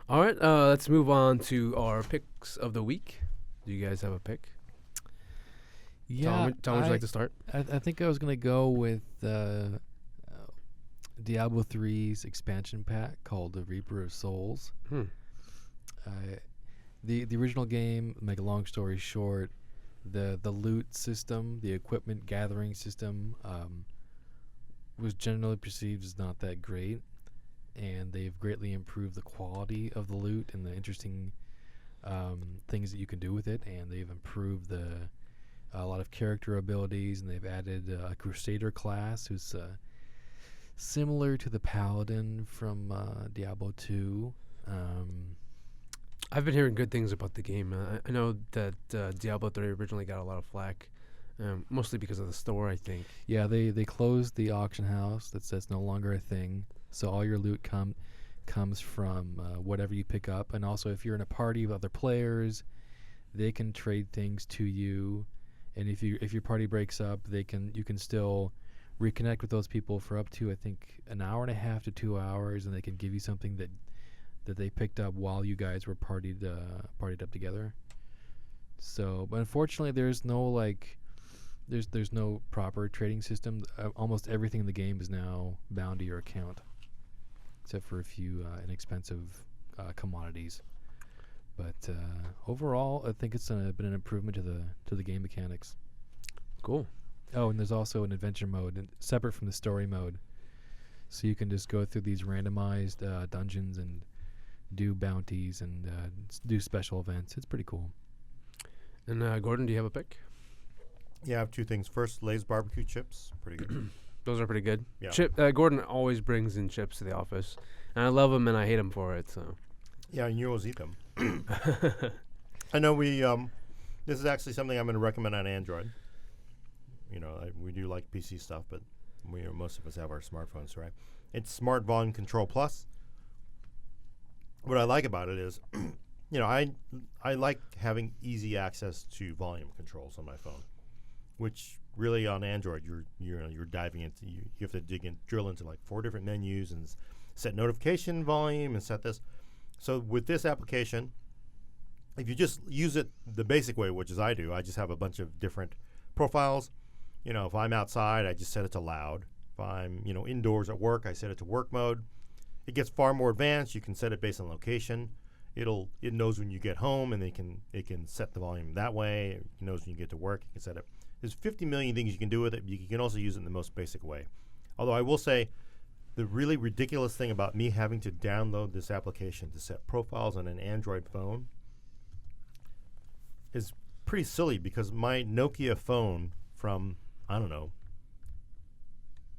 All right, let's move on to our picks of the week. Do you guys have a pick? Yeah. Tom, would you like to start? I think I was going to go with Diablo 3's expansion pack called the Reaper of Souls. The original game, make a long story short, the loot system, the equipment gathering system was generally perceived as not that great. And they've greatly improved the quality of the loot and the interesting things that you can do with it. And they've improved a lot of character abilities, and they've added a Crusader class who's similar to the Paladin from Diablo 2. I've been hearing good things about the game. I know that Diablo 3 originally got a lot of flack, mostly because of the store, I think. Yeah, they closed the auction house. That's no longer a thing. So all your loot comes from whatever you pick up, and also if you're in a party of other players, they can trade things to you. And if your party breaks up, you can still reconnect with those people for up to, I think, an hour and a half to 2 hours, and they can give you something that they picked up while you guys were partied up together. So, but unfortunately, there's no there's no proper trading system. Almost everything in the game is now bound to your account, except for a few inexpensive commodities. But overall, I think it's been an improvement to the game mechanics. Cool. Oh, and there's also an adventure mode, separate from the story mode. So you can just go through these randomized dungeons and do bounties and do special events. It's pretty cool. And Gordon, do you have a pick? Yeah, I have two things. First, Lay's barbecue chips, pretty good. Those are pretty good. Yeah. Gordon always brings in chips to the office, and I love them and I hate them for it. So. Yeah, and you always eat them. I know we. This is actually something I'm going to recommend on Android. You know, we do like PC stuff, but most of us have our smartphones, right? It's Smart Volume Control Plus. What I like about it is, you know, I like having easy access to volume controls on my phone, which really on Android you're diving into. You have to drill into like 4 different menus and set notification volume and set this. So with this application, if you just use it the basic way, which is I do, I just have a bunch of different profiles. You know, if I'm outside, I just set it to loud. If I'm, you know, indoors at work, I set it to work mode. It gets far more advanced. You can set it based on location. It knows when you get home, and it can set the volume that way. It knows when you get to work. You can set it. There's 50 million things you can do with it. You can also use it in the most basic way. Although I will say, the really ridiculous thing about me having to download this application to set profiles on an Android phone is pretty silly, because my Nokia phone from, I don't know,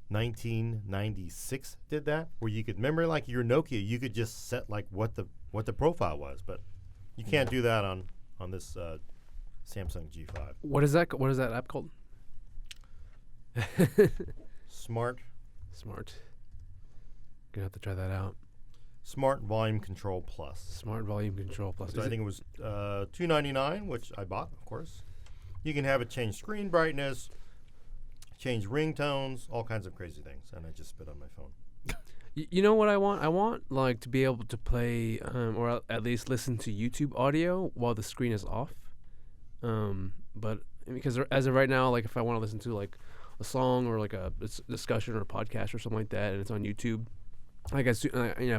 1996 did that, where you could remember, like your Nokia, you could just set like what the profile was, but you can't do that on this Samsung G5. What is that app called? Smart Gonna have to try that out. Smart Volume Control Plus. Smart Volume Control Plus. So I think it was $2.99, which I bought, of course. You can have it change screen brightness, change ringtones, all kinds of crazy things, and I just spit on my phone. You know what I want? I want like to be able to play or at least listen to YouTube audio while the screen is off. But because as of right now, like if I want to listen to like a song or like a discussion or a podcast or something like that, and it's on YouTube, like I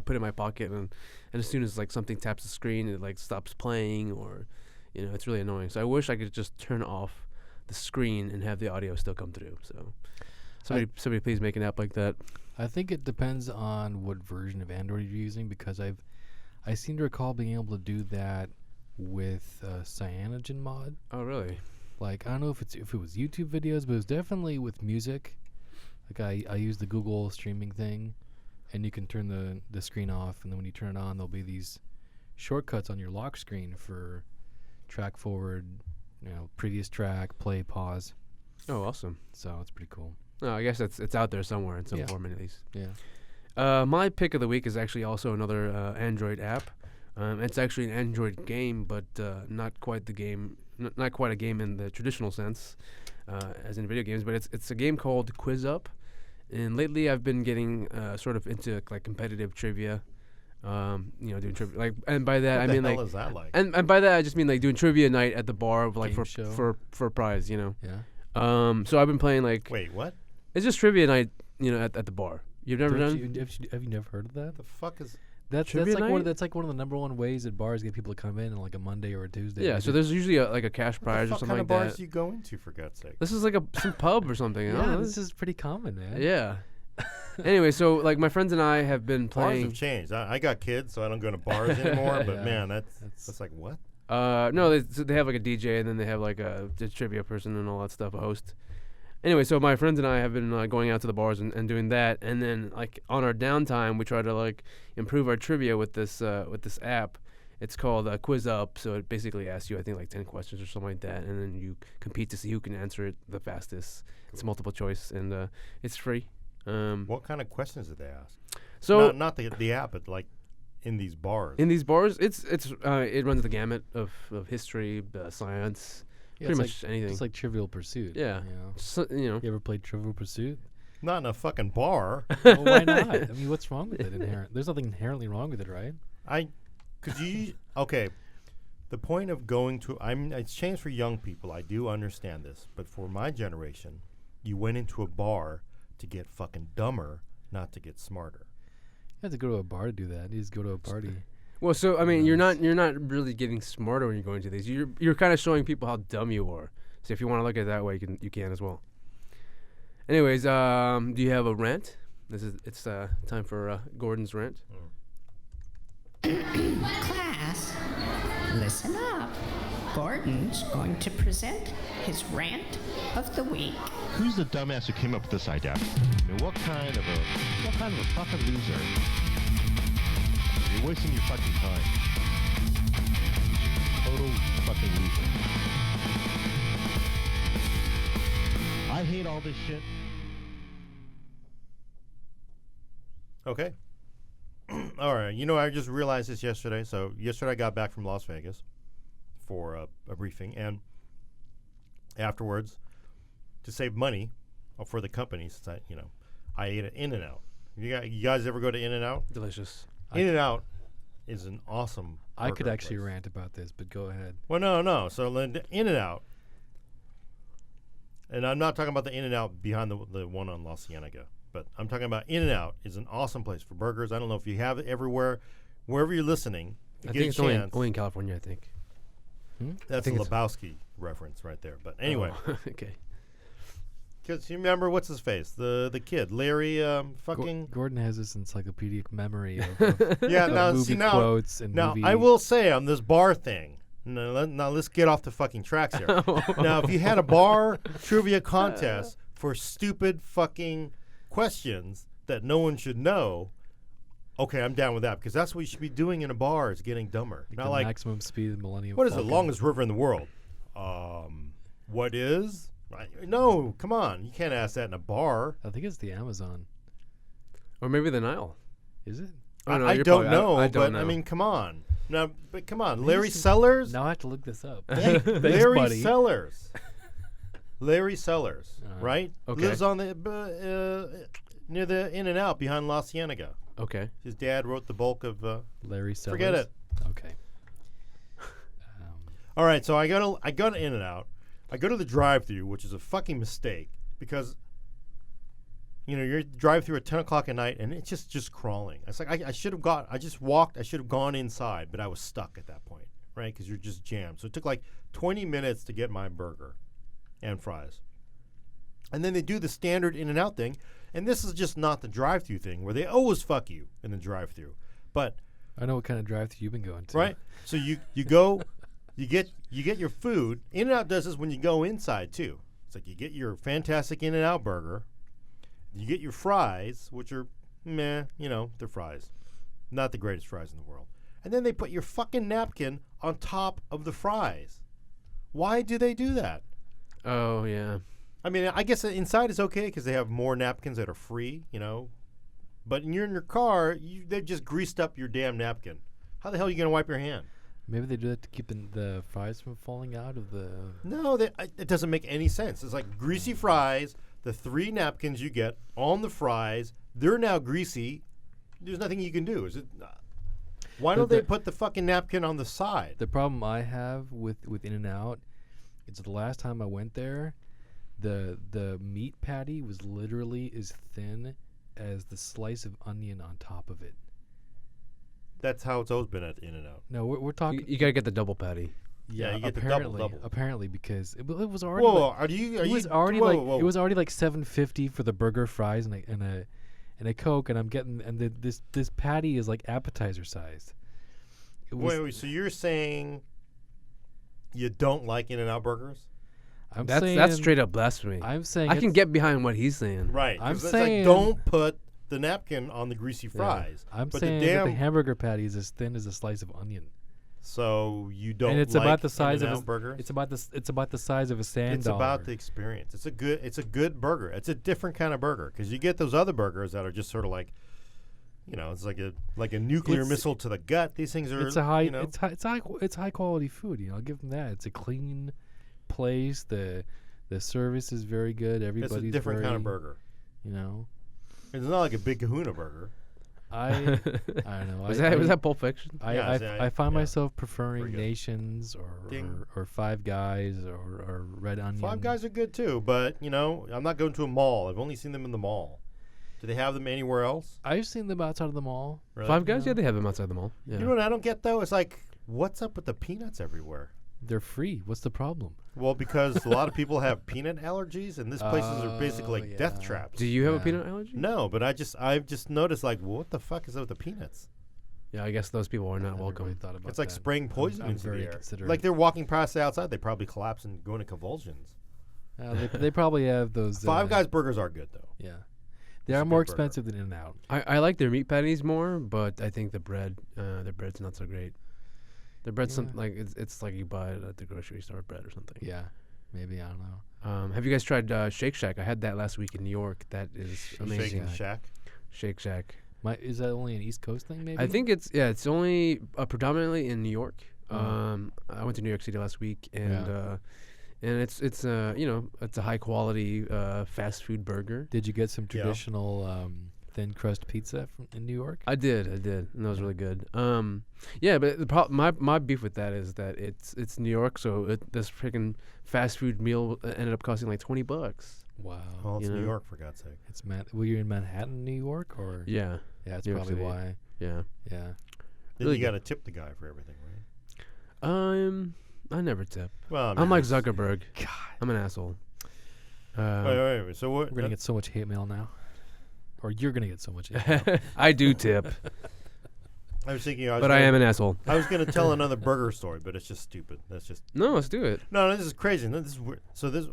put it in my pocket, and as soon as like something taps the screen, it like stops playing, or it's really annoying. So I wish I could just turn off the screen and have the audio still come through. So somebody please make an app like that. I think it depends on what version of Android you're using, because I seem to recall being able to do that with Cyanogen mod. Oh really? Like I don't know if it was YouTube videos, but it was definitely with music. Like I use the Google streaming thing, and you can turn the screen off, and then when you turn it on, there'll be these shortcuts on your lock screen for track forward, previous track, play, pause. Oh, awesome. So it's pretty cool. No, I guess it's out there somewhere in some form at least. Yeah. My pick of the week is actually also another Android app. It's actually an Android game, but not quite the game. Not quite a game in the traditional sense, as in video games. But it's a game called Quiz Up. And lately, I've been getting sort of into like competitive trivia, doing trivia. Like, and by that What I mean the hell like, is that like? and by that I just mean like doing trivia night at the bar, like Game show. for a prize, Yeah. So I've been playing like Wait, what? it's just trivia night, at the bar. You've never Have done? you never heard of that? The fuck is? That's Trivia like night? that's like one of the number one ways that bars get people to come in on like a Monday or a Tuesday. Yeah. They So do- there's usually like a cash What prize the or fuck something kind of like bars that. do you go into, for God's sake? This is like some pub or something. I don't yeah, know. this is pretty common, man. Yeah. Anyway, so like my friends and I have been Bars playing. have changed. I got kids, so I don't go to bars anymore. But Yeah. man, That's- that's like what? No, they have like a DJ, and then they have like a trivia person and all that stuff, a host. Anyway, so my friends and I have been going out to the bars and doing that, and then like on our downtime, we try to like improve our trivia with this app. It's called Quiz Up. So it basically asks you, I think, like 10 questions or something like that, and then you compete to see who can answer it the fastest. Cool. It's multiple choice, and it's free. What kind of questions did they ask? So not the app, but like in these bars. in these bars, it runs the gamut of history, science, Yeah, pretty it's much anything. It's like Trivial Pursuit. Yeah. You know? So, You ever played Trivial Pursuit? Not in a fucking bar. Well, why not? I mean, what's wrong with it? There's nothing inherently wrong with it, right? Okay. The point of going to it's changed for young people. I do understand this, but for my generation, you went into a bar to get fucking dumber, not to get smarter. You have to go to a bar to do that. You just go to a party. Well, so I mean, you're Nice. not really getting smarter when you're going to these. You're kind of showing people how dumb you are. So if you want to look at it that way, you can as well. Anyways, do you have a rant? It's time for Gordon's rant. Class, listen up. Gordon's going to present his rant of the week. Who's the dumbass who came up with this idea? I mean, what kind of a fucking loser? You're wasting your fucking time. Total fucking loser. I hate all this shit. Okay. All right. You know, I just realized this yesterday. So yesterday I got back from Las Vegas for a briefing, and afterwards, to save money for the company, since I ate at In-N-Out. You guys ever go to In-N-Out? Delicious. In-N-Out is an awesome. I could burger actually place. rant about this, but go ahead. Well, no. So the In-N-Out, and I'm not talking about the In-N-Out behind the one on La Cienega, but I'm talking about In-N-Out is an awesome place for burgers. I don't know if you have it everywhere, wherever you're listening. I think it's only in California, I think. That's a Lebowski reference right there. But anyway, Okay. because you remember what's his face, the kid, Larry, fucking. Gordon has this encyclopedic memory of Yeah, of now movie see now. quotes and Now movie. I will say on this bar thing. Now let's get off the fucking tracks here. Now, if you had a bar trivia contest for stupid fucking questions that no one should know, okay, I'm down with that, because that's what you should be doing in a bar, is getting dumber. Like Not the like, maximum speed of the Millennium what is the Falcon. longest river in the world? What is? No, come on. You can't ask that in a bar. I think it's the Amazon. Or maybe the Nile. Is it? Oh, no, I you're don't probably- know, I don't but know. I mean, come on. Now, but come on. Larry Sellers? Now I have to look this up. Thanks, Thanks, buddy. Sellers. Larry Sellers, Uh, right? okay. Lives on the near the In-N-Out behind La Cienega. Okay. His dad wrote the bulk of. Larry Sellers. Forget it. Okay. All right, so I go to In-N-Out. I go to the drive-thru, which is a fucking mistake, because you're drive-thru at 10 o'clock at night, and it's just crawling. It's like I should have I just walked. I should have gone inside, but I was stuck at that point, right? Because you're just jammed. So it took like 20 minutes to get my burger and fries. And then they do the standard In-N-Out thing, and this is just not the drive-thru thing where they always fuck you in the drive-thru. But I know what kind of drive-thru you've been going to. right, so you go, you get your food. In-N-Out does this when you go inside too. It's like you get your fantastic In-N-Out burger, you get your fries, which are meh, they're fries, not the greatest fries in the world, and then they put your fucking napkin on top of the fries. Why do they do that? Oh, yeah. I mean, I guess inside is okay because they have more napkins that are free, But when you're in your car, they've just greased up your damn napkin. How the hell are you going to wipe your hand? Maybe they do that to keep the fries from falling out of the. No, it doesn't make any sense. It's like greasy fries. The 3 napkins you get on the fries, they're now greasy. There's nothing you can do. Is it? Why don't they put the fucking napkin on the side? The problem I have with In-N-Out, it's the last time I went there, the meat patty was literally as thin as the slice of onion on top of it. That's how it's always been at In-N-Out. No, we're talking. You gotta get the double patty. Yeah, you get the double. Apparently, because it was already. Whoa, like, it was already like $7.50 for the burger, fries, and a Coke, and I'm getting this patty is like appetizer sized. Wait, so you're saying you don't like In-N-Out burgers? That's straight up blasphemy. I'm saying I can get behind what he's saying. Right. I'm 'cause it's saying- like, don't put the napkin on the greasy fries. I'm but saying the that damn the hamburger patty is as thin as a slice of onion. So you don't. And it's like about the size of In-N-Out burgers. It's about the size of a sand It's dollar. about the experience. It's a good burger. It's a different kind of burger because you get those other burgers that are just sort of like, it's like a nuclear missile to the gut. These things are. It's a high. It's high quality food. I'll give them that. It's a clean place. The service is very good. Everybody's It's a different kind of burger. It's not like a Big Kahuna burger. I don't know. Was that Pulp Fiction? I find myself Very preferring good. Nations or Five Guys or Red Onion. Five Guys are good too, but I'm not going to a mall. I've only seen them in the mall. Do they have them anywhere else? I've seen them outside of the mall. Really? Five Guys? Yeah, they have them outside the mall. Yeah. You know what I don't get though? It's like, what's up with the peanuts everywhere? They're free. What's the problem? Well, because a lot of people have peanut allergies, and these places are basically like death traps. Do you have a Yeah. peanut allergy? No, but I've just noticed like, what the fuck is up with the peanuts? Yeah, I guess those people are I not never welcome. really thought about It's like that. spraying poison I'm into very the air. considerate. Like they're walking past the outside, they probably collapse and go into convulsions. They probably have those. Five Guys burgers are good though. Yeah, they It's are a more good burger. expensive than In-N-Out. I like their meat patties more, but I think the bread's not so great. The bread's Yeah. like it's like you buy it at the grocery store bread or something. Yeah, maybe, I don't know. Have you guys tried Shake Shack? I had that last week in New York. That is amazing. Shaking Shack. Shake Shack. Is that only an East Coast thing? Maybe I think it's only predominantly in New York. Oh. I went to New York City last week, and Yeah. and it's it's a high quality fast food burger. Did you get some Yeah. traditional thin crust pizza in New York? I did, and that was really good. Yeah, but my beef with that is that it's New York, so this freaking fast food meal ended up costing like $20. Wow. Well, it's You New know? York for God's sake. It's were you in Manhattan, New York, or Yeah, Yeah, that's New York probably City. why. yeah. Yeah. Then Really you got to tip the guy for everything, right? I never tip. Well, I'm like it's- Zuckerberg. God, I'm an asshole. Wait. So what? we're gonna get so much hate mail now, or you're gonna get so much hate mail. I do tip, I was thinking. but I am an asshole. I was going to tell another burger story, but it's just stupid. That's just No, let's do it. no. This is crazy. No, this is weird. This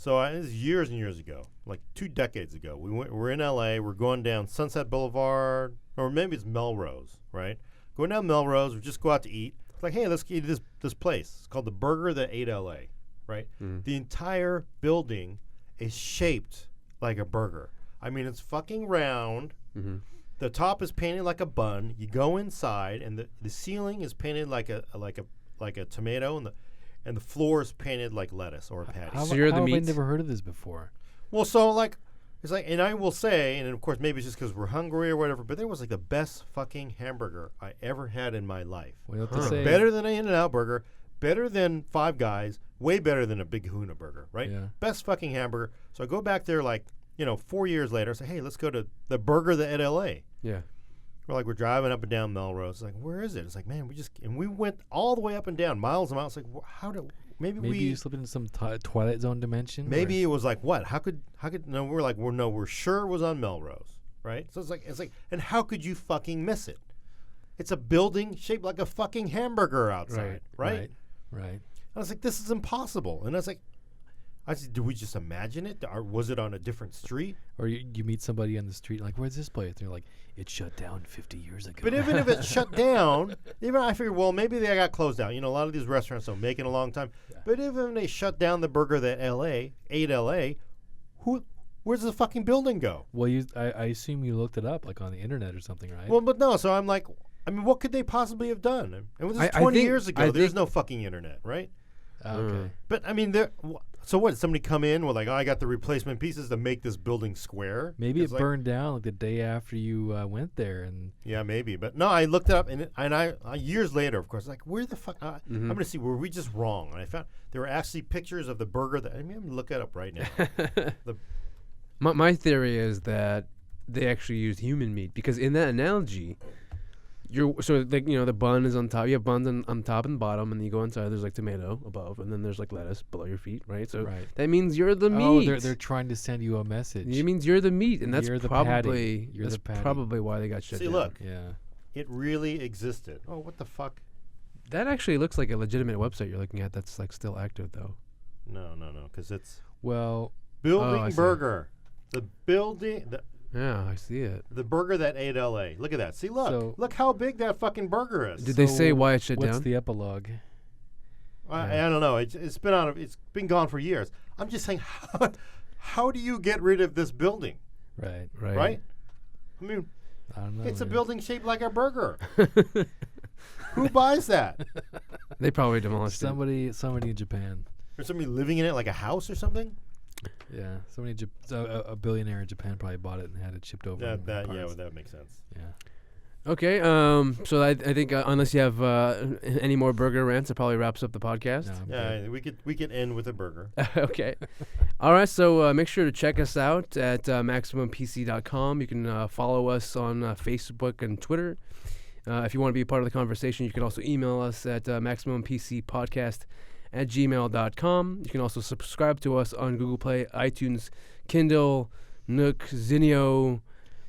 is years and years ago, like 2 decades ago. We're in L.A. We're going down Sunset Boulevard, or maybe it's Melrose, right? Going down Melrose. We just go out to eat. It's like, hey, let's eat this place. It's called the Burger That Ate L.A. Right? Mm. The entire building is shaped like a burger. I mean, it's fucking round. Mm-hmm. The top is painted like a bun. You go inside, and the ceiling is painted like a tomato, and the floor is painted like lettuce or a patty. How, So you're the how have I meat? never heard of this before? Well, so like, it's like, and I will say, and of course maybe it's just because we're hungry or whatever, but there was like the best fucking hamburger I ever had in my life. What do you have Huh. to say? Better than an In-N-Out burger, better than Five Guys, way better than a Big Kahuna burger, right? Yeah. Best fucking hamburger. So I go back there like, 4 years later. I say, hey, let's go to the Burger That Ate L.A. Yeah. We're driving up and down Melrose. It's like, where is it? It's like, man, we went all the way up and down, miles and miles. It's like, maybe you slip into some Twilight Zone dimension. maybe it was like, what? How could? No, we're like, we're sure it was on Melrose, right? So it's like, and how could you fucking miss it? It's a building shaped like a fucking hamburger outside, right? Right. I was like, this is impossible. And I said, did we just imagine it? Or was it on a different street? Or you meet somebody on the street like, where's this place? And you're like, it shut down 50 years ago. But even if it shut down, I figured, well, maybe they got closed down. A lot of these restaurants don't make it a long time. Yeah. But even they shut down the Burger That ate L.A., where's the fucking building go? Well, I assume you looked it up like on the internet or something, right? Well, but no. So I'm like, what could they possibly have done? And this is I 20 think- years ago. I There's think- no fucking internet, right? Okay. But I mean, so what? Did somebody come in with like, I got the replacement pieces to make this building square? Maybe It's it like- burned down like the day after you went there, and Yeah, maybe. But no, I looked it up, and I years later, of course, like, where the fuck? I'm gonna see. Were we just wrong? And I found there were actually pictures of the burger. I'm gonna look it up right now. My theory is that they actually used human meat because in that analogy, the bun is on top. You have buns on top and bottom, and then you go inside. There's like tomato above, and then there's like lettuce below your feet, right? So Right. that means you're the oh, meat. they're trying to send you a message. It means you're the meat, and that's You're the probably patty. You're that's the patty. probably why they got shut See, down. look, Yeah. it really existed. Oh, what the fuck? That actually looks like a legitimate website you're looking at. That's like still active though. No, because it's Well, building I see. burger. The building. Yeah, I see it. The Burger That Ate L.A. Look at that. See, look how big that fucking burger is. Did they say so why it shut what's down? the epilogue? I don't know. It's been gone for years. I'm just saying, how do you get rid of this building? Right. Right? I mean, I don't know. it's a man. building shaped like a burger. Who buys that? They probably demolished it. Somebody in Japan. Or somebody living in it like a house or something? Yeah, somebody a billionaire in Japan probably bought it and had it shipped over. in parts. That makes sense. Yeah. Okay, so I think unless you have any more burger rants, it probably wraps up the podcast. No, I'm Yeah, good. we could end with a burger. Okay. All right, so make sure to check us out at MaximumPC.com. You can follow us on Facebook and Twitter. If you want to be a part of the conversation, you can also email us at MaximumPCPodcast@gmail.com. You can also subscribe to us on Google Play, iTunes, Kindle, Nook, Zinio,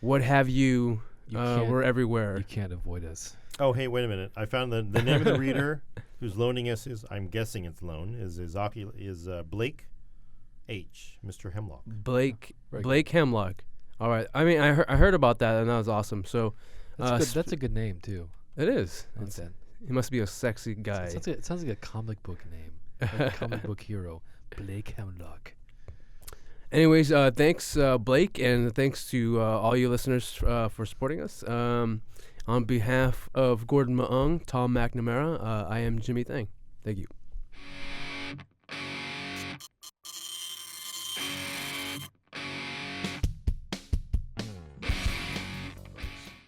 what have you. You can't- We're everywhere. You can't avoid us. Oh, hey, wait a minute. I found the name of the reader who's loaning us I'm guessing it's loan, is Blake H., Mr. Hemlock. Blake Hemlock. All right. I mean, I heard about that, and that was awesome. So That's a good name too. it is. I like that. He must be a sexy guy. It sounds like a comic book name, like a comic book hero, Blake Hemlock. Anyways, thanks, Blake, and thanks to all you listeners for supporting us. On behalf of Gordon Maung, Tom McNamara, I am Jimmy Thang. Thank you.